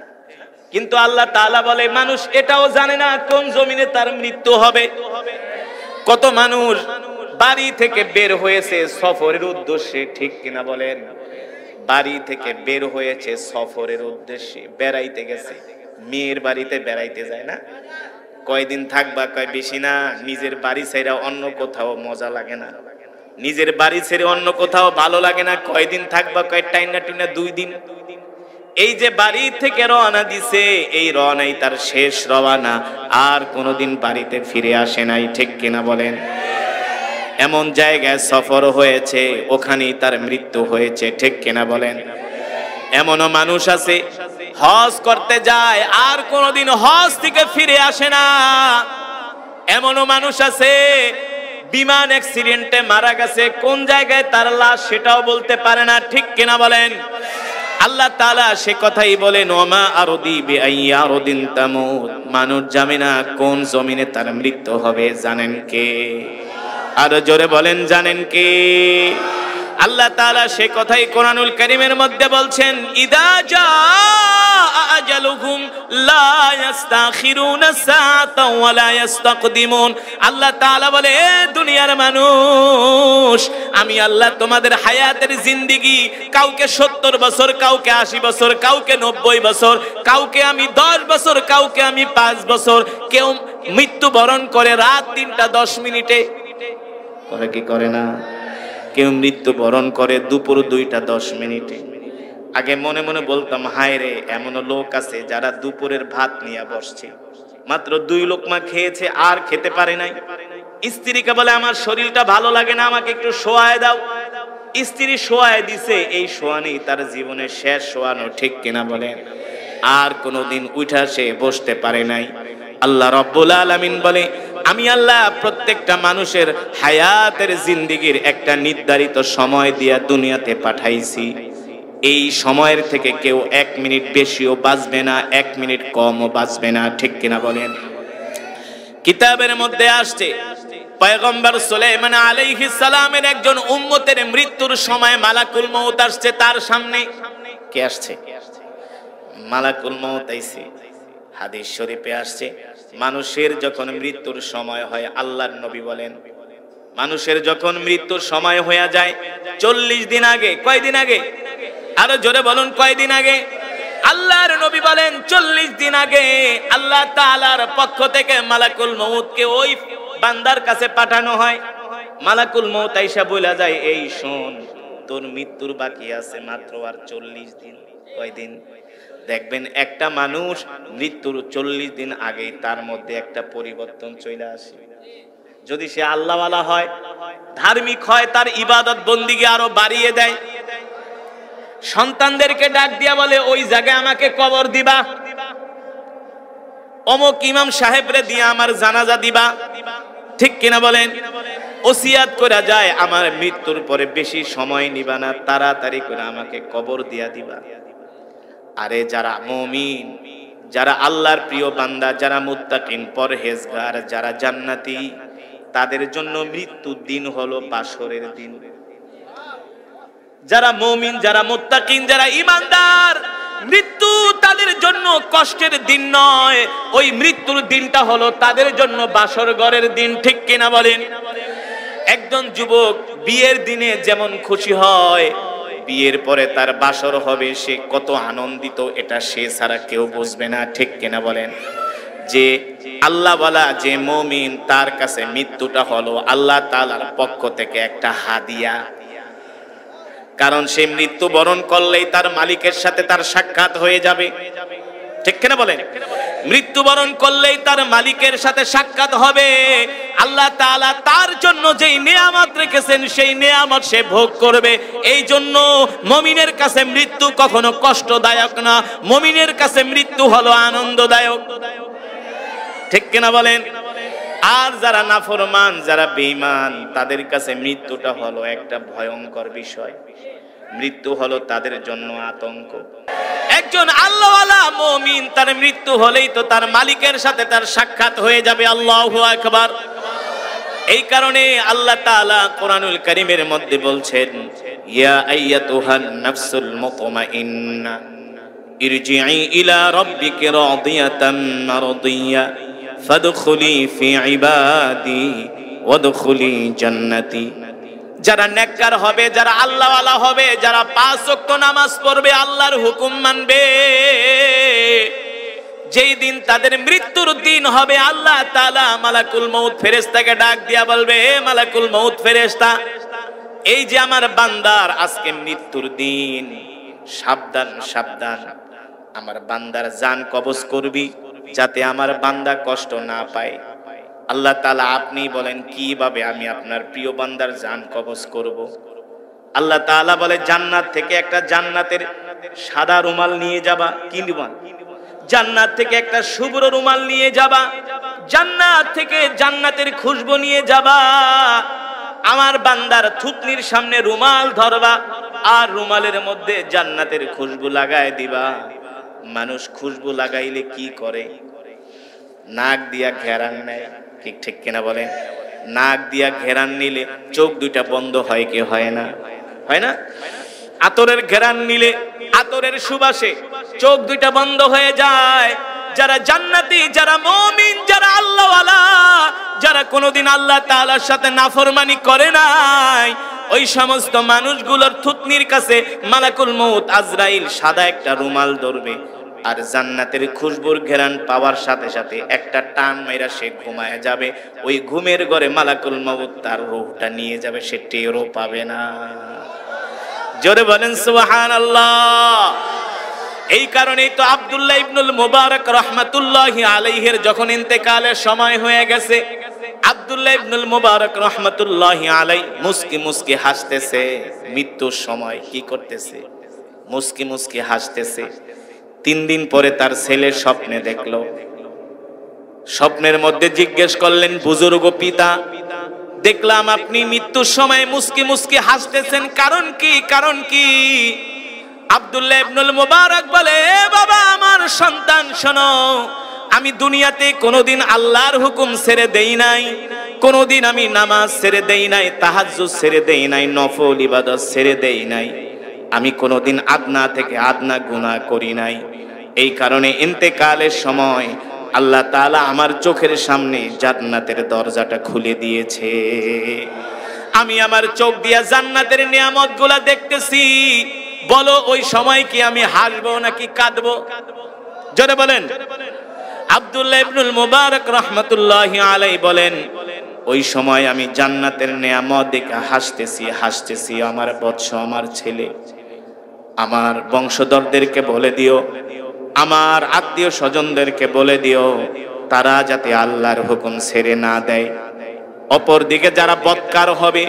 কিন্তু আল্লাহ তাআলা বলে মানুষ এটাও জানে না কোন জমিনে তার মৃত্যু হবে। কত মানুষ বাড়ি থেকে বের হয়েছে সফরের উদ্দেশ্যে, ঠিক কিনা বলেন? বাড়ি থেকে বের হয়েছে সফরের উদ্দেশ্যে, বেড়াইতে গেছে। মেয়ের বাড়িতে বেড়াইতে যায় না? কয়দিন থাকবা? কয় বেশি না। নিজের বাড়ি ছেড়ে অন্য কোথাও মজা লাগে না, নিজের বাড়ি ছেড়ে অন্য কোথাও ভালো লাগে না। কয়দিন থাকবা? কয় টাইনা টুইনা 2 দিন। এই যে বাড়ি থেকে রওনা দিছে, এই রওনাই তার শেষ রওনা, আর কোনোদিন বাড়িতে ফিরে আসে নাই, ঠিক কিনা বলেন? এমন জায়গায় সফর হয়েছে, ওখানেই তার মৃত্যু হয়েছে, ঠিক কিনা বলেন? এমনও মানুষ আছে হজ করতে যায় আর কোনোদিন হজ থেকে ফিরে আসে না। এমনও মানুষ আছে বিমান অ্যাক্সিডেন্টে মারা গেছে, কোন জায়গায় তার লাশ সেটাও বলতে পারে না, ঠিক কিনা বলেন? আল্লাহ তাআলা সে কথাই বলেন ওমা আরদি বিআইয়ি আরদিন তামুত। মানুষ জানে না কোন জমিনে তার মৃত্যু হবে। জানেন কে? আর জোরে বলেন, জানেন কে? আল্লাহ তাআলা সে কথাই কোরআনুল কারীমের মধ্যে বলছেন ইদা জাআ আজালুহুম লা ইস্তাখিরুনা সাআতাও ওয়া লা ইস্তাকদিমুন। আল্লাহ তাআলা বলে এ দুনিয়ার মানুষ, আমি আল্লাহ তোমাদের হায়াতের জিন্দেগি কাউকে 70 বছর, কাউকে 80 বছর, কাউকে 90 বছর, কাউকে আমি 10 বছর, কাউকে আমি 5 বছর। কেউ মৃত্যুবরণ করে রাত 3টা 10 মিনিটে, করে কি করে না? কেউ মৃত্যুবরণ করে দুপুর 2টা 10 মিনিটে। আগে মনে মনে বলতাম হায় রে, এমন লোক আছে যারা দুপুরের ভাত নিয়ে বসছে, মাত্র 2 লোকমা খেয়েছে, আর খেতে পারে নাই। স্ত্রীকে বলে আমার শরীরটা ভালো লাগে না, আমাকে একটু শোয়ায় দাও। স্ত্রী শোয়ায় দিছে, এই শোয়ানি তার জীবনের শেষ শোয়ানো, ঠিক কিনা বলেন? আর কোনোদিন উঠা সে বসতে পারে নাই। আল্লাহ রাব্বুল আলামিন বলে আমি আল্লাহ প্রত্যেকটা মানুষের হায়াতের জিন্দেগির একটা নির্ধারিত সময় দিয়া দুনিয়াতে পাঠাইছি। এই সময়ের থেকে কেউ 1 মিনিট বেশিও বাঁচবে না, 1 মিনিট কমও বাঁচবে না, ঠিক কিনা বলেন? কিতাবের মধ্যে আসছে পয়গম্বর সুলাইমান আলাইহিস সালামের একজন উম্মতের মৃত্যুর সময় মালাকুল মউত আসছে তার সামনে। কে আসছে? মালাকুল মউত আইছে। হাদিস শরীফে আসছে মানুষের যখন মৃত্যুর সময় হয়, আল্লাহর নবী বলেন মানুষের যখন মৃত্যুর সময় হয়ে যায় 40 দিন আগে। কয়দিন আগে? আরো জোরে বলুন, কয়দিন আগে? আল্লাহর নবী বলেন 40 দিন আগে আল্লাহ তাআলার পক্ষ থেকে মালাকুল মউতকে ওই বান্দার কাছে পাঠানো হয়। মালাকুল মউত আইসা বলে যায় এই শোন, তোর মৃত্যুর বাকি আছে মাত্র আর 40 দিন। কয়দিন? দেখবেন একটা মানুষ মৃত্যুর 40 দিন আগে তার মধ্যে একটা পরিবর্তন চলে আসে। যদি সে আল্লাহওয়ালা হয়, ধার্মিক হয়, তার ইবাদত বন্দিগি আরো বাড়িয়ে দেয়। সন্তানদেরকে ডাক দিয়া বলে ওই জায়গায় আমাকে কবর দিবা, অমুক ইমাম সাহেবরে দিয়া আমার জানাজা দিবা, ঠিক কিনা বলেন? ওসিয়াত করা যায় আমার মৃত্যুর পরে বেশি সময় নিবা না, তাড়াতাড়ি করে আমাকে কবর দিয়া দিবা। আরে যারা মুমিন, যারা আল্লাহর প্রিয় বান্দা, যারা মুত্তাকিন, পরহেজগার, যারা জান্নাতি, তাদের জন্য মৃত্যুর দিন হলো বাসরের দিন। যারা মুমিন, যারা মুত্তাকিন, যারা ঈমানদার, মৃত্যু তাদের জন্য কষ্টের দিন নয়, ওই মৃত্যুর দিনটা হলো তাদের জন্য বাসর ঘরের দিন, ঠিক কিনা বলেন? একজন যুবক বিয়ের দিনে যেমন খুশি হয়, বিয়ের পরে তার বাসর হবে, সে কত আনন্দিত এটা সে ছাড়া কেউ বুঝবে না, ঠিক কিনা বলেন? যে আল্লাহওয়ালা যে মুমিন তার কাছে মৃত্যুটা হলো আল্লাহ তাআলার পক্ষ থেকে একটা হাদিয়া। কারণ সে মৃত্যুবরণ করলেই তার মালিকের সাথে তার সাক্ষাৎ হয়ে যাবে, ঠিক কিনা বলেন? মৃত্যুবরণ করলেই তার মালিকের সাথে সাক্ষাৎ হবে। আল্লাহ তাআলা তার জন্য যেই নিয়ামত রেখেছেন সেই নিয়ামত সে ভোগ করবে। এই জন্য মুমিনের কাছে মৃত্যু কখনো কষ্টদায়ক না, মুমিনের কাছে মৃত্যু হলো আনন্দদায়ক, ঠিক কিনা বলেন? আর যারা নাফরমান, যারা বেঈমান, তাদের কাছে মৃত্যুটা হলো একটা ভয়ঙ্কর বিষয়। মৃত্যু হলো তাদের জন্য আতঙ্ক। একজন আল্লাহওয়ালা মুমিন তার মৃত্যু হলেই তো তার মালিকের সাথে তার সাক্ষাৎ হয়ে যাবে। আল্লাহু আকবার। এই কারণে আল্লাহ তাআলা কোরআনুল কারীমের মধ্যে বলছেন, ইয়া আইয়াতুহান নাফসুল মুতমাইন্না ইরজিই ইলা রাব্বিকি রাদিয়াতাম মারদিয়া ফাদখুলি ফি ইবাদি ওয়াদখুলি জান্নাতি। যারা নেককার হবে, যারা আল্লাহওয়ালা হবে, যারা 5 ওয়াক্ত নামাজ পড়বে, আল্লাহর হুকুম মানবে, যেই দিন তাদের মৃত্যুর দিন হবে, আল্লাহ তাআলা মালাকুল মউত ফেরেশতাকে ডাক দিয়া বলবে, হে মালাকুল মউত ফেরেশতা, এই যে আমার বান্দার আজকে মৃত্যুর দিন, সাবধান সাবধান, আমার বান্দার জান কবজ করবি যাতে আমার বান্দা কষ্ট না পায়। আল্লাহ তাআলা আপনি বলেন কিভাবে আমি আপনার প্রিয় বান্দার জান কবজ করব? আল্লাহ তাআলা বলে, জান্নাত থেকে একটা জান্নাতের সাদা রুমাল নিয়ে যাবা। কি রুমাল? জান্নাত থেকে একটা শুভ্র রুমাল নিয়ে যাবা, জান্নাত থেকে জান্নাতের খুশবু নিয়ে যাবা, আমার বান্দার থুতনির সামনে রুমাল ধরবা, আর রুমালের মধ্যে জান্নাতের খুশবু লাগায় দিবা। মানুষ খুশবু লাগাইলে কি করে? নাক দিয়া ঘেরান নেয়, ঠিক ঠিক কিনা বলেন? নাক দিয়া ঘেরান নিলে চোখ দুইটা বন্ধ হয় কি হয় না? হয় না? আতরের ঘেরান নিলে, আতরের সুবাসে চোখ দুইটা বন্ধ হয়ে যায়। যারা জান্নাতি, যারা মুমিন, যারা আল্লাহওয়ালা, যারা কোনোদিন আল্লাহ তাআলার সাথে নাফরমানি করে নাই, ওই সমস্ত মানুষগুলোর থুতনির কাছে মালাকুল মউত আজরাইল সাদা একটা রুমাল ধরবে, আর জান্নাতের খুশবুর ঘেরান পাওয়ার সাথে সাথে একটা টান মেরা সে ঘুমায় যাবে। ওই ঘুমের ঘরে মালাকুল মউত তার রূহটা নিয়ে যাবে, সে টেরও পাবে না। জোরে বলেন সুবহানাল্লাহ। এই কারণেই তো আব্দুল্লাহ ইবনুল মুবারক রাহমাতুল্লাহি আলাইহির যখন ইন্তেকালের সময় হয়ে গেছে, আব্দুল্লাহ ইবনুল মুবারক রাহমাতুল্লাহি আলাই মুস্কি মুস্কি হাসতেছে। মৃত্যুর সময় কি করতেছে? মুস্কি মুস্কি হাসতেছে। 3 দিন পরে তার ছেলে স্বপ্নে দেখলো। স্বপ্নের মধ্যে জিজ্ঞেস করলেন, বুজুর্গ পিতা, দেখলাম আপনি মৃত্যুর সময় মুস্কি মুস্কি হাসতেছেন, কারণ কি? কারণ কি? আব্দুল্লাহ ইবনুল মুবারক বলে, বাবা আমার সন্তান শোনো, আমি দুনিয়াতে কোনোদিন আল্লাহর হুকুম ছেড়ে দেই নাই, কোনোদিন আমি নামাজ ছেড়ে দেই নাই, তাহাজ্জুদ ছেড়ে দেই নাই, নফল ইবাদত ছেড়ে দেই নাই, আমি কোনোদিন আদনা থেকে আদনা গুনাহ করি নাই। এই কারণে ইন্তেকালের সময় আল্লাহ তাআলা আমার চোখের সামনে জান্নাতের দরজাটা খুলে দিয়েছে। আমি আমার চোখ দিয়া জান্নাতের নিয়ামতগুলা দেখতেছি। বলো ওই সময় কি আমি হাসবো নাকি কাঁদবো? জোরে বলেন। আব্দুল্লাহ ইবনুল মুবারক রাহমাতুল্লাহি আলাইহি বলেন, ওই সময় আমি জান্নাতের নিয়ামত দেখে হাসতেছি হাসতেছি। আমার বৎস, আমার ছেলে, আমার বংশধরদেরকে বলে দিও, আমার আত্মীয় স্বজনদেরকে বলে দিও, তারা যাতে আল্লাহর হুকুম ছেড়ে না দেয়। অপর দিকে যারা বদকার হবে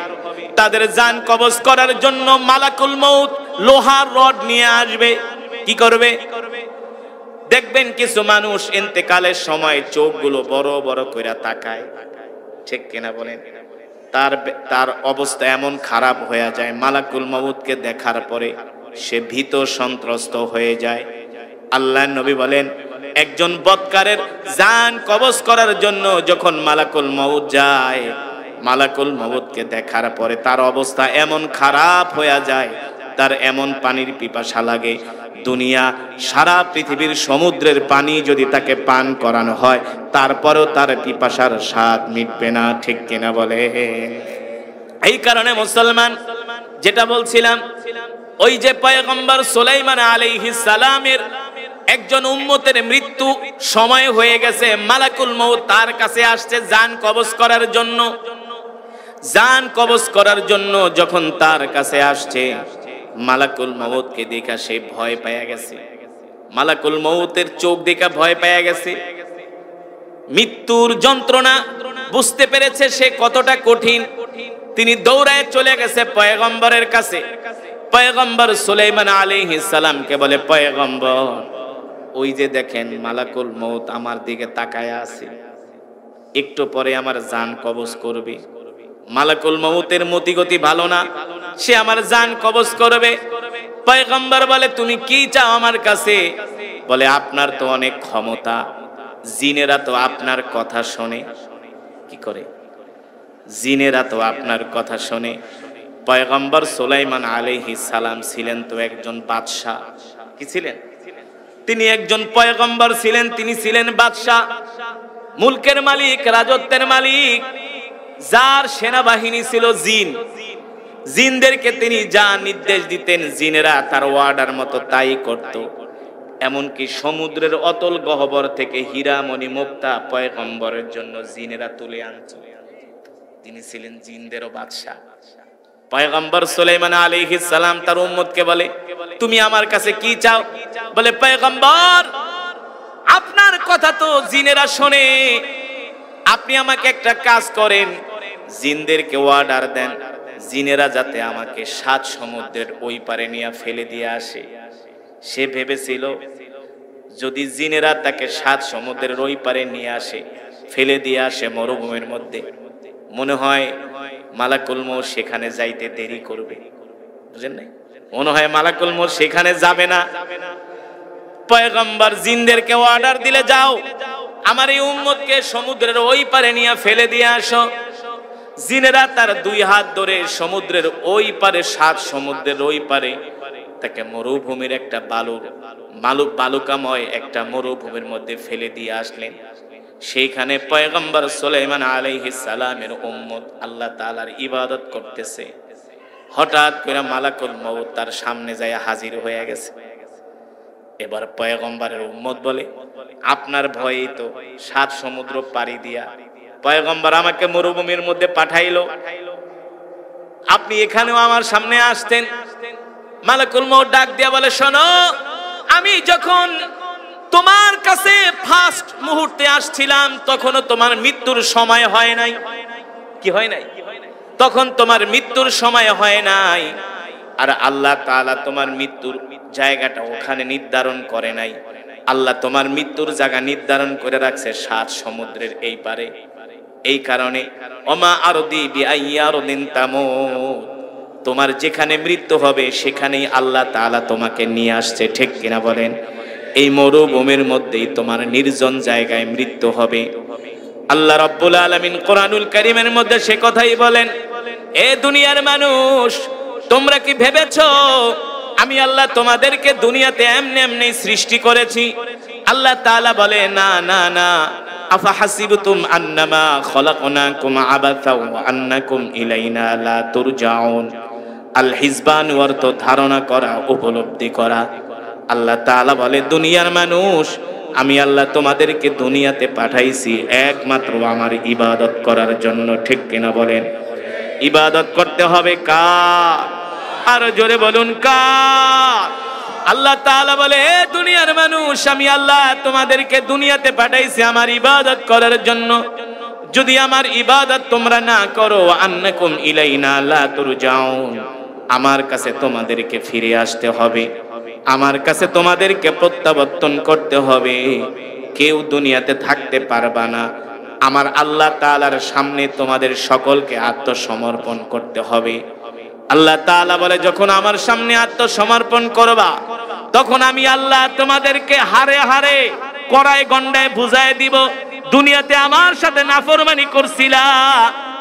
তাদের জান কবজ করার জন্য মালাকুল মউত লোহার রড নিয়ে আসবে। কি করবে? দেখবেন কিছু মানুষ ইন্তেকালের সময় চোখগুলো বড় বড় কইরা তাকায়, ঠিক কিনা বলেন? তার অবস্থা এমন খারাপ হয়ে যায়, মালাকুল মউতকে দেখার পরে সে ভীত সন্ত্রস্ত হয়ে যায়। আল্লাহর নবী বলেন, একজন বদকারের জান কবজ করার জন্য যখন মালাকুল মউত যায়, মালাকুল মউতকে দেখার পরে তার অবস্থা এমন খারাপ হয়ে যায়, তার এমন পানির পিপাসা লাগে, দুনিয়া সারা পৃথিবীর সমুদ্রের পানি যদি তাকে পান করানো হয় তারপরেও তার পিপাসার স্বাদ মিটবে না, ঠিক কিনা বলে? এই কারণে মুসলমান, যেটা বলছিলাম, ওই যে পয়গম্বর সুলাইমান আলাইহিস সালামের একজন উম্মতের মৃত্যু সময় হয়ে গেছে, মালাকুল মউত তার কাছে আসছে জান কবজ করার জন্য। জান কবজ করার জন্য যখন তার কাছে আসছে, মালাকুল মউতকে দেখা সে ভয় পেয়ে গেছে। মালাকুল মউতের চোখ দেখা ভয় পেয়ে গেছে। মৃত্যুর যন্ত্রণা বুঝতে পেরেছে সে কতটা কঠিন। তিনি দৌড়ায় চলে গেছে পয়গম্বরের কাছে। পয়গম্বর সুলাইমান আলাইহিস সালামকে বলে, পয়গম্বর, ওই যে দেখেন মালাকুল মউত আমার দিকে তাকায় আছে, একটু পরে আমার জান কবজ করবে। মালাকুল মউতের মতিগতি ভালো না, সে আমার জান কবজ করবে। পয়গম্বর বলে, তুমি কি চাও আমার কাছে? বলে, আপনার তো অনেক ক্ষমতা, জিনেরা তো আপনার কথা শোনে। কি করে? জিনেরা তো আপনার কথা শোনে। পয়গম্বর সুলাইমান আলাইহিস সালাম ছিলেন তো একজন বাদশা। কি ছিলেন? তিনি একজন পয়গম্বর ছিলেন, তিনি ছিলেন বাদশা, মুলকের মালিক, রাজত্বের মালিক, যার সেনাবাহিনী ছিল জিন। জিনদেরকে তিনি যা নির্দেশ দিতেন জিনেরা তার ওয়ার্ডার মতো তাই করত। এমনকি সমুদ্রের অতল গহ্বর থেকে হীরা মণি মুক্তা পয়গম্বরের জন্য জিনেরা তুলে আনত। তিনি ছিলেন জিনদেরও বাদশা। পয়গম্বর সুলাইমান আলাইহিস সালাম তার উম্মতকে বলে, তুমি আমার কাছে কি চাও? বলে, পয়গম্বর, আপনার কথা তো জিনেরা শোনে, আপনি আমাকে একটা কাজ করেন, জিনদেরকে অর্ডার দেন, জিনেরা যাতে আমাকে 7 সমুদ্রের ওই পারে নিয়ে ফেলে দিয়ে আসে। সে ভেবেছিল যদি জিনেরা তাকে 7 সমুদ্রের ওই পারে নিয়ে আসে, ফেলে দিয়ে আসে মরুভূমির মধ্যে, মনে হয় মালাকুল মউত সেখানে যাইতে দেরি করবে। বুঝেন নাই? মনে হয় মালাকুল মউত সেখানে যাবে না। পয়গম্বর জিনদেরকে অর্ডার দিলে, যাও আমার এই উম্মতকে সমুদ্রের ওই পারে নিয়ে ফেলে দিয়ে আসো। জিনেরা তার 2 হাত ধরে সমুদ্রের ওই পারে, 7 সমুদ্রের ওই পারে তাকে মরুভূমির একটা বালুকাময় একটা মরুভূমির মধ্যে ফেলে দিয়ে আসলেন। সেইখানে পয়গম্বর সুলাইমান আলাইহিস সালামের উম্মত আল্লাহ তাআলার ইবাদত করতেছে। হঠাৎ করে মালাকুল মউত তার সামনে যায় হাজির হয়ে গেছে। এবার পয়গম্বরের উম্মত বলে, আপনার ভয়েই তো 7 সমুদ্র পাড়ি দিয়া পয়গম্বর আমাকে মরুভূমির মধ্যে পাঠাইলো, আপনি এখানেও আমার সামনে আসতেন। মালাকুল মউত ডাক দিয়া বলে, শোনো, আমি যখন তোমার কাছে ফার্স্ট মুহূর্তে আসছিলাম তখনও তোমার মৃত্যুর সময় হয় নাই। কি হয় নাই? তখন তোমার মৃত্যুর সময় হয় নাই। আর আল্লাহ তাআলা তোমার মৃত্যুর জায়গাটা ওখানে নির্ধারণ করে নাই। আল্লাহ তোমার মৃত্যুর জায়গা নির্ধারণ করে রাখছে 7 সমুদ্রের এই পারে। এই কারণে ওমা আরদি বিআইয়ারদিন তামুত, তোমার যেখানে মৃত্যু হবে সেখানেই আল্লাহ তাআলা তোমাকে নিয়ে আসছে। ঠিক কিনা বলেন? এই মরুভূমির মধ্যেই তোমার নির্জন জায়গায় মৃত্যু হবে। আল্লাহ রাব্বুল আলামিন কোরআনুল কারীমের মধ্যে সে কথাই বলেন, এ দুনিয়ার মানুষ, তোমরা কি ভেবেছো আমি আল্লাহ তোমাদেরকে দুনিয়াতে এমনি এমনি সৃষ্টি করেছি? আল্লাহ তাআলা বলে, না না না, আফা হাসিবতুম আন্নামা খলাকনাকুম আবাসা ওয়া আন্নাকুম ইলাইনা লা তুরজাউন। আল হিজবান অর্থ ধারণা করা, উপলব্ধি করা। আল্লাহ তাআলা বলে, দুনিয়ার মানুষ, আমি আল্লাহ তোমাদেরকে দুনিয়াতে পাঠাইছি একমাত্র আমার ইবাদত করার জন্য। ঠিক কিনা বলেন? ইবাদত করতে হবে কার? আর জোরে বলুন, কার? আল্লাহ তাআলা বলে, হে দুনিয়ার মানুষ, আমি আল্লাহ তোমাদেরকে দুনিয়াতে পাঠাইছি আমার ইবাদত করার জন্য। যদি আমার ইবাদত তোমরা না করো, আন্নাকুম ইলাইনা লা তুরজাউন, আমার কাছে তোমাদেরকে ফিরে আসতে হবে, আমার কাছে তোমাদেরকে প্রত্যাবর্তন করতে হবে। কেউ দুনিয়াতে থাকতে পারবা না। আমার আল্লাহ তাআলার সামনে তোমাদের সকলকে আত্মসমর্পণ করতে হবে। আল্লাহ তাআলা বলে, যখন আমার সামনে আত্মসমর্পণ করবা, তখন আমি আল্লাহ তোমাদেরকে হারে হারে কড়ায় গন্ডায় বুঝায় দিব, দুনিয়াতে আমার সাথে নাফরমানি করছিলা,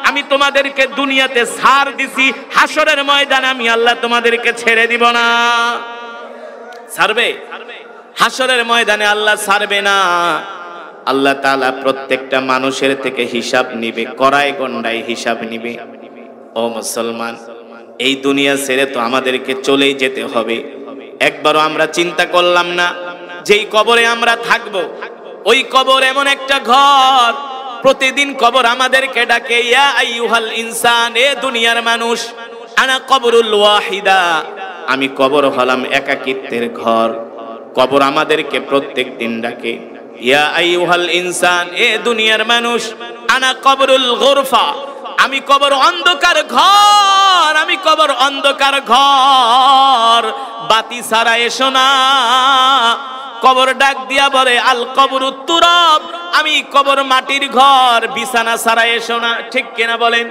আমি তোমাদেরকে দুনিয়াতে ছাড় দিছি, হাসরের ময়দানে আমি আল্লাহ তোমাদেরকে ছেড়ে দিব না। ছাড়বে? হাসরের ময়দানে আল্লাহ ছাড়বে না। আল্লাহ তাআলা প্রত্যেকটা মানুষের থেকে হিসাব নিবে, কড়ায় গন্ডায় হিসাব নিবে। ও মুসলমান, এই দুনিয়া ছেড়ে তো আমাদেরকে চলেই যেতে হবে। একবারও আমরা চিন্তা করলাম না যেই কবরে আমরা থাকব, ওই কবর এমন একটা ঘর, প্রতিদিন কবর আমাদেরকে ডাকে, ইয়া আইয়ুহাল ইনসান, এ দুনিয়ার মানুষ, আনা কবরুল ওয়াহিদা, আমি কবর হলাম একাকিত্বের ঘর। কবর আমাদেরকে প্রত্যেক দিন ডাকে, ইয়া আইয়ুহাল ইনসান, এ দুনিয়ার মানুষ, আনা কবরুল গুরফা, আমি কবর অন্ধকার ঘর, আমি কবর অন্ধকার ঘর, বাতি ছাড়া এসো না। কবর ডাক দিয়া বলে, আল কবরুত তুরাব, আমি কবর মাটির ঘর, বিছানা ছাড়া এসো না। ঠিক কিনা বলেন?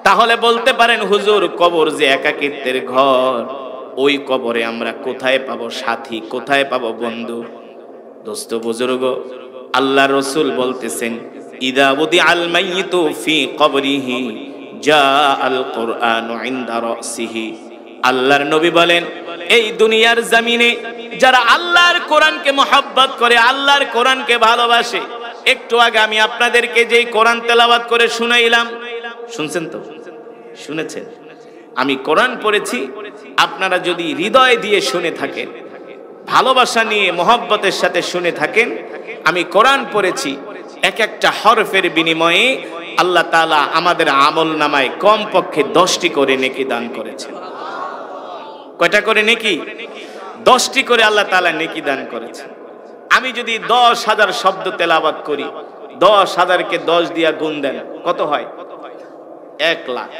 তাহলে বলতে পারেন, হুজুর কবর যে একাকিত্বের ঘর, ওই কবরে আমরা কোথায় পাবো সাথী, কোথায় পাবো বন্ধু? দোস্ত বুজুর্গ, আল্লাহ রসুল বলতেছেন, ইদা বুদি আল মাইয়িতু ফি কবরিহি জা আল কুরআনু ইনদা রাসিহি। আল্লাহর নবী বলেন, এই দুনিয়ার জমিনে যারা আল্লাহর কোরআনকে মহব্বত করে, আল্লাহর কোরআনকে ভালোবাসে, একটু আগে আমি আপনাদেরকে যেই কোরআন তেলাওয়াত করে শুনাইলাম, শুনছেন তো? শুনেছেন? আমি কোরআন পড়েছি, আপনারা যদি হৃদয় দিয়ে শুনে থাকেন, ভালোবাসা নিয়ে মহব্বতের সাথে শুনে থাকেন, আমি কোরআন পড়েছি, এক একটা হরফের বিনিময়ে আল্লাহ তাআলা আমাদের আমল নামায় কমপক্ষে 10টি করে নেকি দান করেছেন। কয়টা করে নেকি? 10টি করে আল্লাহ তাআলা নেকি দান করেছেন। আমি যদি 10,000 শব্দ তেলাওয়াত করি, 10,000কে 10 দিয়া গুণ দেন, কত হয়? 1 লাখ।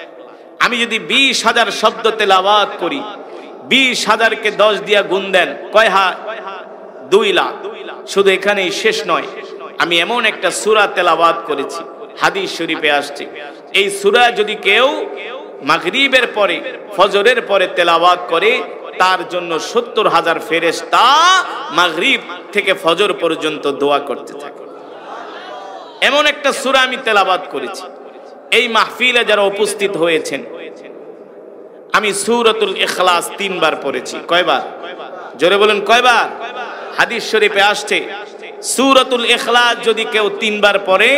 আমি যদি 20,000 শব্দ তেলাওয়াত করি, 20,000কে 10 দিয়া গুণ দেন, কয় হয়? 2 লাখ। শুধু এখানেই শেষ নয়, আমি এমন একটা সূরা তেলাওয়াত করেছি, হাদিস শরীফে আসছে, এই সূরা যদি কেউ মাগরিবের পরে, ফজরের পরে তেলাওয়াত করে, তার জন্য 70,000 ফেরেশতা মাগরিব থেকে ফজর পর্যন্ত দোয়া করতে থাকে। এমন একটা সূরা আমি তেলাওয়াত করেছি। এই মাহফিলে যারা উপস্থিত হয়েছেন, আমি সূরাতুল ইখলাস 3 বার পড়েছি। কয়বার? জোরে বলেন, কয়বার? হাদিস শরীফে আসছে, সূরাতুল ইখলাস যদি কেউ 3 বার পড়ে,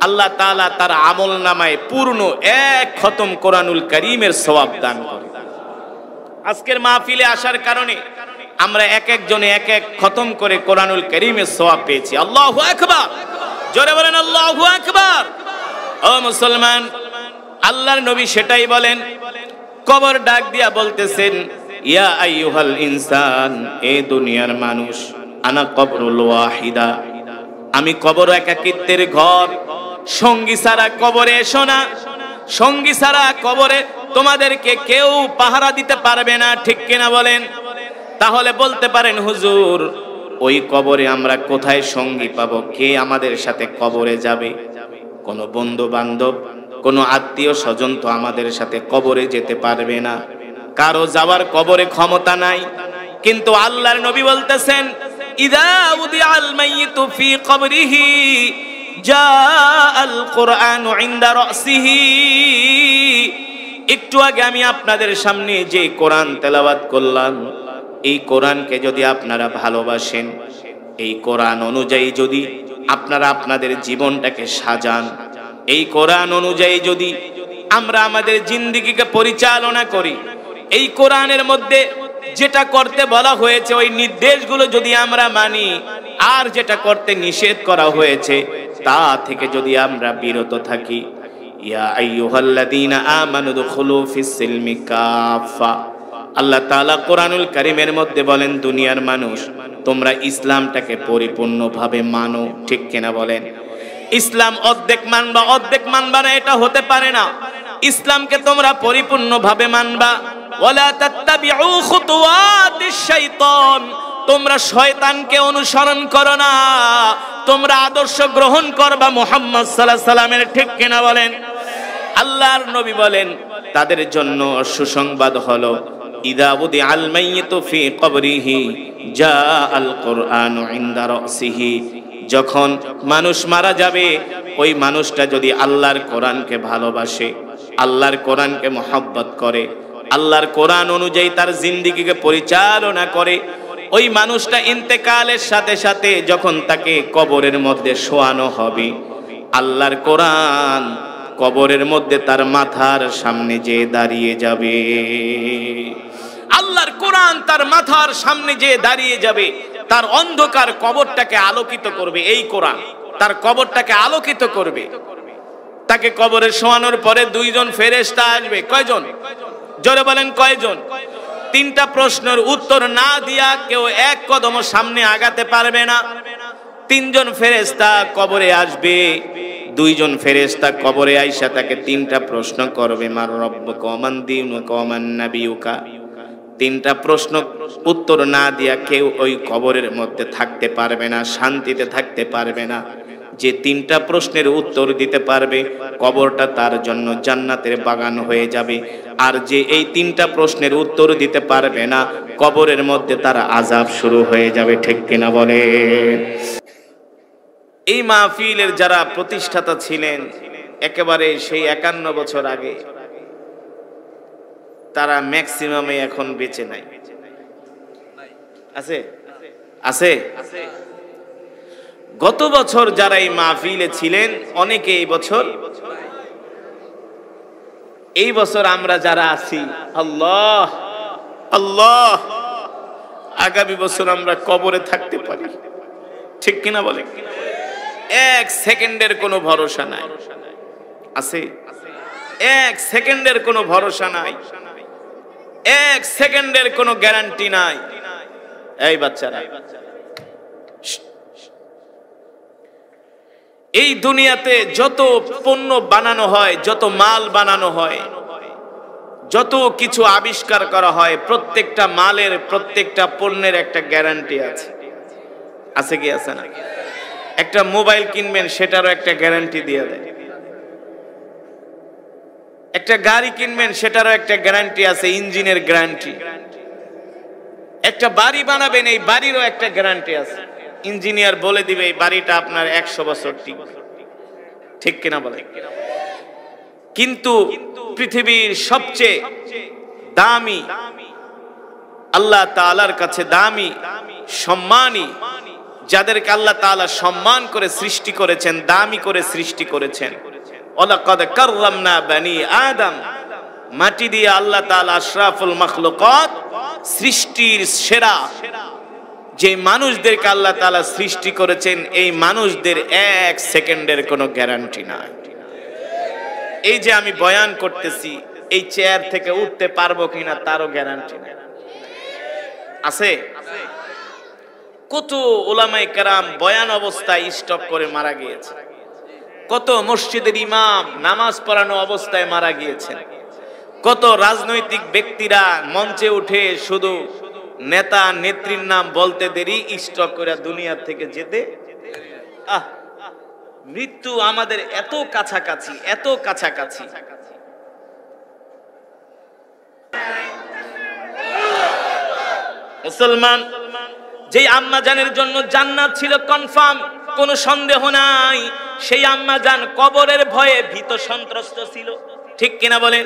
আল্লাহ তাআলা তার আমল নামায় পূর্ণ 1 খতম কোরআনুল কারীমের সওয়াব দান করে। আজকের মাহফিলে আসার কারণে আমরা এক একজনে এক এক খতম করে কোরআনুল কারীমের সওয়াব পেয়েছি। আল্লাহু আকবার, জোরে বলেন আল্লাহু আকবার। ও মুসলমান, আল্লাহর নবী সেটাই বলেন, কবর ডাক দিয়া বলতেছেন, ইয়া আইয়ুহাল ইনসান, এ দুনিয়ার মানুষ, আনা কবরুল ওয়াহিদা, আমি কবর একাকিত্বের ঘর, সঙ্গী ছাড়া কবরে এসো না, সঙ্গী ছাড়া কবরে তোমাদেরকে কেউ পাহারা দিতে পারবে না। ঠিক কিনা বলেন? তাহলে বলতে পারেন, হুজুর ওই কবরে আমরা কোথায় সঙ্গী পাবো? কে আমাদের সাথে কবরে যাবে? কোনো বন্ধু বান্ধব, কোনো আত্মীয় স্বজন তো আমাদের সাথে কবরে যেতে পারবে না, কারো যাওয়ার কবরে ক্ষমতা নাই। কিন্তু আল্লাহর নবী বলতেছেন, ইদা উদিআল মাইয়িতু ফি কবরিহি জাআল কুরআনু ইনদা রাসিহি। একটু আগে আমি আপনাদের সামনে যে কোরআন তেলাওয়াত করলাম, এই কোরআনকে যদি আপনারা ভালোবাসেন, এই কোরআন অনুযায়ী যদি আপনারা আপনাদের জীবনটাকে সাজান, এই কোরআন অনুযায়ী যদি আমরা আমাদের জিন্দেগিকে পরিচালনা করি, এই কোরআনের মধ্যে যেটা করতে বলা হয়েছে ওই নির্দেশগুলো যদি আমরা মানি, আর যেটা করতে নিষেধ করা হয়েছে তা থেকে যদি আমরা বিরত থাকি, ইয়া আইয়ুহাল্লাযীনা আমানু দুখুলু ফিস-সিলমি কাফা। আল্লাহ তাআলা কোরআনুল কারীমের মধ্যে বলেন, দুনিয়ার মানুষ তোমরা ইসলামটাকে পরিপূর্ণভাবে মানো। ঠিক কিনা বলেন? ইসলাম অর্ধেক মানবা অর্ধেক মানবা না, এটা হতে পারে না। ইসলামকে তোমরা পরিপূর্ণভাবে মানবা। ওয়ালা তাত্তাবিউ খুতুওয়াতিশ শাইতান, তোমরা শয়তানকে অনুসরণ করো না, তোমরা আদর্শ গ্রহণ করবা মুহাম্মদ সাল্লাল্লাহু আলাইহি সাল্লামের। ঠিক কিনা বলেন? আল্লাহর নবী বলেন, তাদের জন্য সুসংবাদ হলো, ইদা উদিআল মাইয়িতু ফি কবরিহি জাআল কুরআনু ইনদা রাসিহি। যখন মানুষ মারা যাবে, ওই মানুষটা যদি আল্লাহর কোরআনকে ভালোবাসে, আল্লাহর কোরআনকে মহব্বত করে, আল্লাহর কোরআন অনুযায়ী তার জিন্দেগিকে পরিচালনা করে, ওই মানুষটা ইন্তেকালের সাথে সাথে যখন তাকে কবরের মধ্যে শোয়ানো হবে, আল্লাহর কবরের মধ্যে তার মাথার সামনে যে দাঁড়িয়ে যাবে। আল্লাহর কোরআন তার মাথার সামনে যে দাঁড়িয়ে যাবে, তার অন্ধকার কবরটাকে আলোকিত করবে। এই কোরআন তার কবরটাকে আলোকিত করবে। তাকে কবরে শোয়ানোর পরে দুইজন ফেরেশতা আসবে। কয়জন? জোরে বলেন কয়জন? তিনটা প্রশ্নের উত্তর না দিয়া কেউ এক কদম সামনে আগাতে পারবে না। তিনজন ফেরেশতা কবরে আসবে। দুইজন ফেরেশতা কবরে আইসা তাকে তিনটা প্রশ্ন করবে, মার রব্বুকা ওয়া মান দীনুকা ওয়া মান নাবিয়ুকা। তিনটা প্রশ্ন উত্তর না দিয়া কেউ ওই কবরের মধ্যে থাকতে পারবে না, শান্তিতে থাকতে পারবে না। যে তিনটা প্রশ্নের উত্তর দিতে পারবে, কবরটা তার জন্য জান্নাতের বাগান হয়ে যাবে। আর যে এই তিনটা প্রশ্নের উত্তর দিতে পারবে না, কবরের মধ্যে তার আযাব শুরু হয়ে যাবে। ঠিক কিনা বলে? এই মাহফিলের যারা প্রতিষ্ঠাতা ছিলেন একেবারে সেই 51 বছর আগে, তারা ম্যাক্সিমামে এখন বেঁচে নাই। আছে? আছে? গত বছর যারা এই মাহফিলে ছিলেন অনেকে এই বছর আমরা যারা আছি, আল্লাহ আল্লাহ, আগামী বছর আমরা কবরে থাকতে পারি। ঠিক কিনা বলে? এক সেকেন্ডের কোনো ভরসা নাই। আছে? এক সেকেন্ডের কোনো ভরসা নাই, এক সেকেন্ডের কোনো গ্যারান্টি নাই। এই বাচ্চারা, এই দুনিয়াতে যত পণ্য বানানো হয়, যত মাল বানানো হয়, যত কিছু আবিষ্কার করা হয়, প্রত্যেকটা মালের, প্রত্যেকটা পণ্যের একটা গ্যারান্টি আছে। আছে কি আছে না? একটা মোবাইল কিনবেন, সেটারও একটা গ্যারান্টি দিয়ে দেয়। একটা গাড়ি কিনবেন, সেটারও একটা গ্যারান্টি আছে, ইঞ্জিনের গ্যারান্টি। একটা বাড়ি বানাবেন, এই বাড়িরও একটা গ্যারান্টি আছে। ইঞ্জিনিয়ার বলে দিবে এই বাড়িটা আপনার 100 বছর টিকবে। ঠিক কিনা বলে? কিন্তু পৃথিবীর সবচেয়ে দামি, আল্লাহ তাআলার কাছে দামি, সম্মানী, যাদেরকে আল্লাহ তাআলা সম্মান করে সৃষ্টি করেছেন, দামি করে সৃষ্টি করেছেন, ওয়ালাকাদ কাররামনা বানি আদম, মাটি দিয়ে আল্লাহ তাআলা আশরাফুল মাখলুকাত, সৃষ্টির সেরা যে মানুষদেরকে আল্লাহ তাআলা সৃষ্টি করেছেন, এই মানুষদের এক সেকেন্ডের কোনো গ্যারান্টি নাই। এই যে আমি বয়ান করতেছি, এই চেয়ার থেকে উঠতে পারবো কিনা তারও গ্যারান্টি নাই। আছে? কত উলামায়ে কেরাম বয়ান অবস্থায় স্টপ করে মারা গিয়েছে। কত মসজিদের ইমাম নামাজ পড়ানো অবস্থায় মারা গিয়েছেন। কত রাজনৈতিক ব্যক্তিরা মঞ্চে উঠে শুধু নেতা নেত্রীর নাম বলতে দেরি স্ট্রোক করে দুনিয়া থেকে যেতে। মৃত্যু আমাদের এত কাছাকাছি, এত কাছাকাছি। মুসলমান, যেই আম্মা জানের জন্য জান্নাত ছিল কনফার্ম, কোনো সন্দেহ নাই, সেই আম্মা জান কবরের ভয়ে ভীত সন্ত্রস্ত ছিল। ঠিক কিনা বলেন?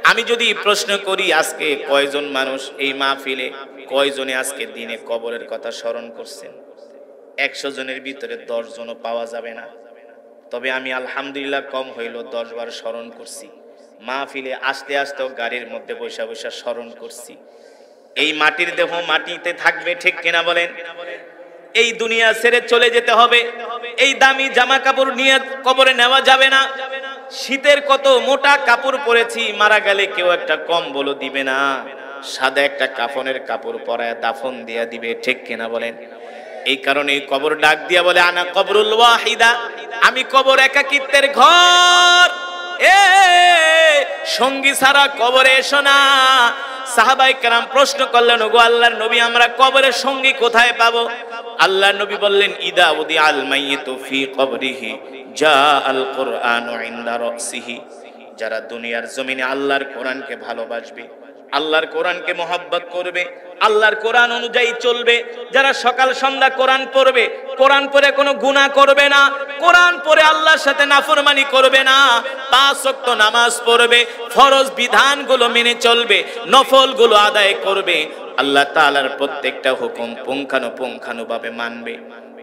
আমি যদি প্রশ্ন করি, আজকে কয়জন মানুষ এই মাহফিলে, কয়জনে আজকে দিনে কবরের কথা স্মরণ করছেন? 100 জনের ভিতরে 10 জনও পাওয়া যাবে না। তবে আমি আলহামদুলিল্লাহ কম হইল 10 বার স্মরণ করছি। মাহফিলে আসতে আসতেও গাড়ির মধ্যে বসে বসে স্মরণ করছি। এই মাটির দেহ মাটিতে থাকবে। ঠিক কিনা বলেন? এই দুনিয়া ছেড়ে চলে যেতে হবে। এই দামি জামা কাপড় নিয়ে কবরে নেওয়া যাবে না। শীতের কত মোটা কাপড় পরেছি, মারা গেলে কেউ একটা কম্বলও দিবে না, সাদা একটা কাফনের কাপড় পরায় দাফন দিয়া দিবে। ঠিক কিনা বলেন? এই কারণে কবর ডাক দিয়া বলে, আনা কবরুল ওয়াহিদা, আমি কবর একাকিত্বের ঘর, সঙ্গী ছাড়া কবরে এসো না। সাহাবায়ে কেরাম প্রশ্ন করলেন, ওগো আল্লাহর নবী, আমরা কবরের সঙ্গী কোথায় পাবো? আল্লাহর নবী বললেন, ইদা উদি আল মাইয়িতু ফি কবরিহি জা আল কুরআনু ইনদা রাসিহি। যারা দুনিয়ার জমিনে আল্লাহর কোরআনকে ভালোবাসবে, আল্লাহর কোরআনকে মহব্বত করবে, আল্লাহর কোরআন অনুযায়ী চলবে, যারা সকাল সন্ধ্যা কোরআন পড়বে, কোরআন পড়ে কোনো গুনাহ করবে না, কোরআন পড়ে আল্লাহর সাথে নাফরমানি করবে না, 5 ওয়াক্ত নামাজ পড়বে, ফরজ বিধানগুলো মেনে চলবে, নফলগুলো আদায় করবে, আল্লাহ তাআলার প্রত্যেকটা হুকুম পুঙ্খানুপুঙ্খানুভাবে মানবে,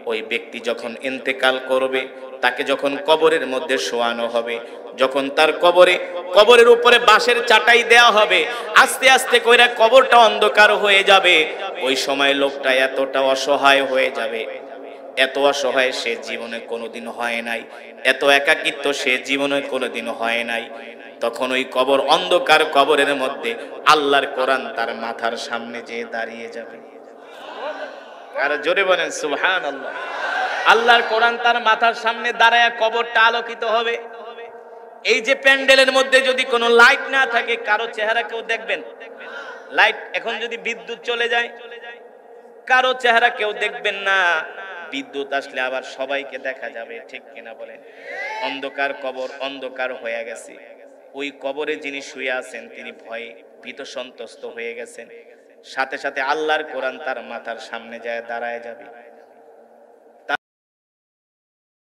ওই ব্যক্তি যখন ইন্তেকাল করবে তাকে যখন কবরের মধ্যে শোয়ানো হবে, যখন তার কবরের উপরে বাঁশের চাটাই দেয়া হবে, আস্তে আস্তে কইরা কবরটা অন্ধকার হয়ে যাবে। ওই সময় লোকটা এতটা অসহায় হয়ে যাবে, এত অসহায় সে জীবনে কোনোদিন হয় নাই, এত একাকিত্ব সে জীবনে কোনোদিন হয় নাই। তখন ওই কবর, অন্ধকার কবরের মধ্যে আল্লাহর কোরআন তার মাথার সামনে যেয়ে দাঁড়িয়ে যাবে। আর জোরে বলেন সুবহানাল্লাহ। আল্লাহর কোরআন তার মাথার সামনে দাঁড়ায় কবরটা আলোকিত হবে। এই যে প্যান্ডেলের মধ্যে যদি কোনো লাইট না থাকে, কারো চেহারা কেউ দেখবেন? লাইট এখন যদি বিদ্যুৎ চলে যায়, কারো চেহারা কেউ দেখবেন না। বিদ্যুৎ আসলে আবার সবাইকে দেখা যাবে, ঠিক কিনা বলেন? অন্ধকার কবর, অন্ধকার হয়ে গেছে। ওই কবরে যিনি শুয়ে আছেন তিনি ভয়ে ভীত সন্ত্রস্ত হয়ে গেছেন। সাথে সাথে আল্লাহর কোরআন তার মাথার সামনে যায় দাঁড়ায় যাবে।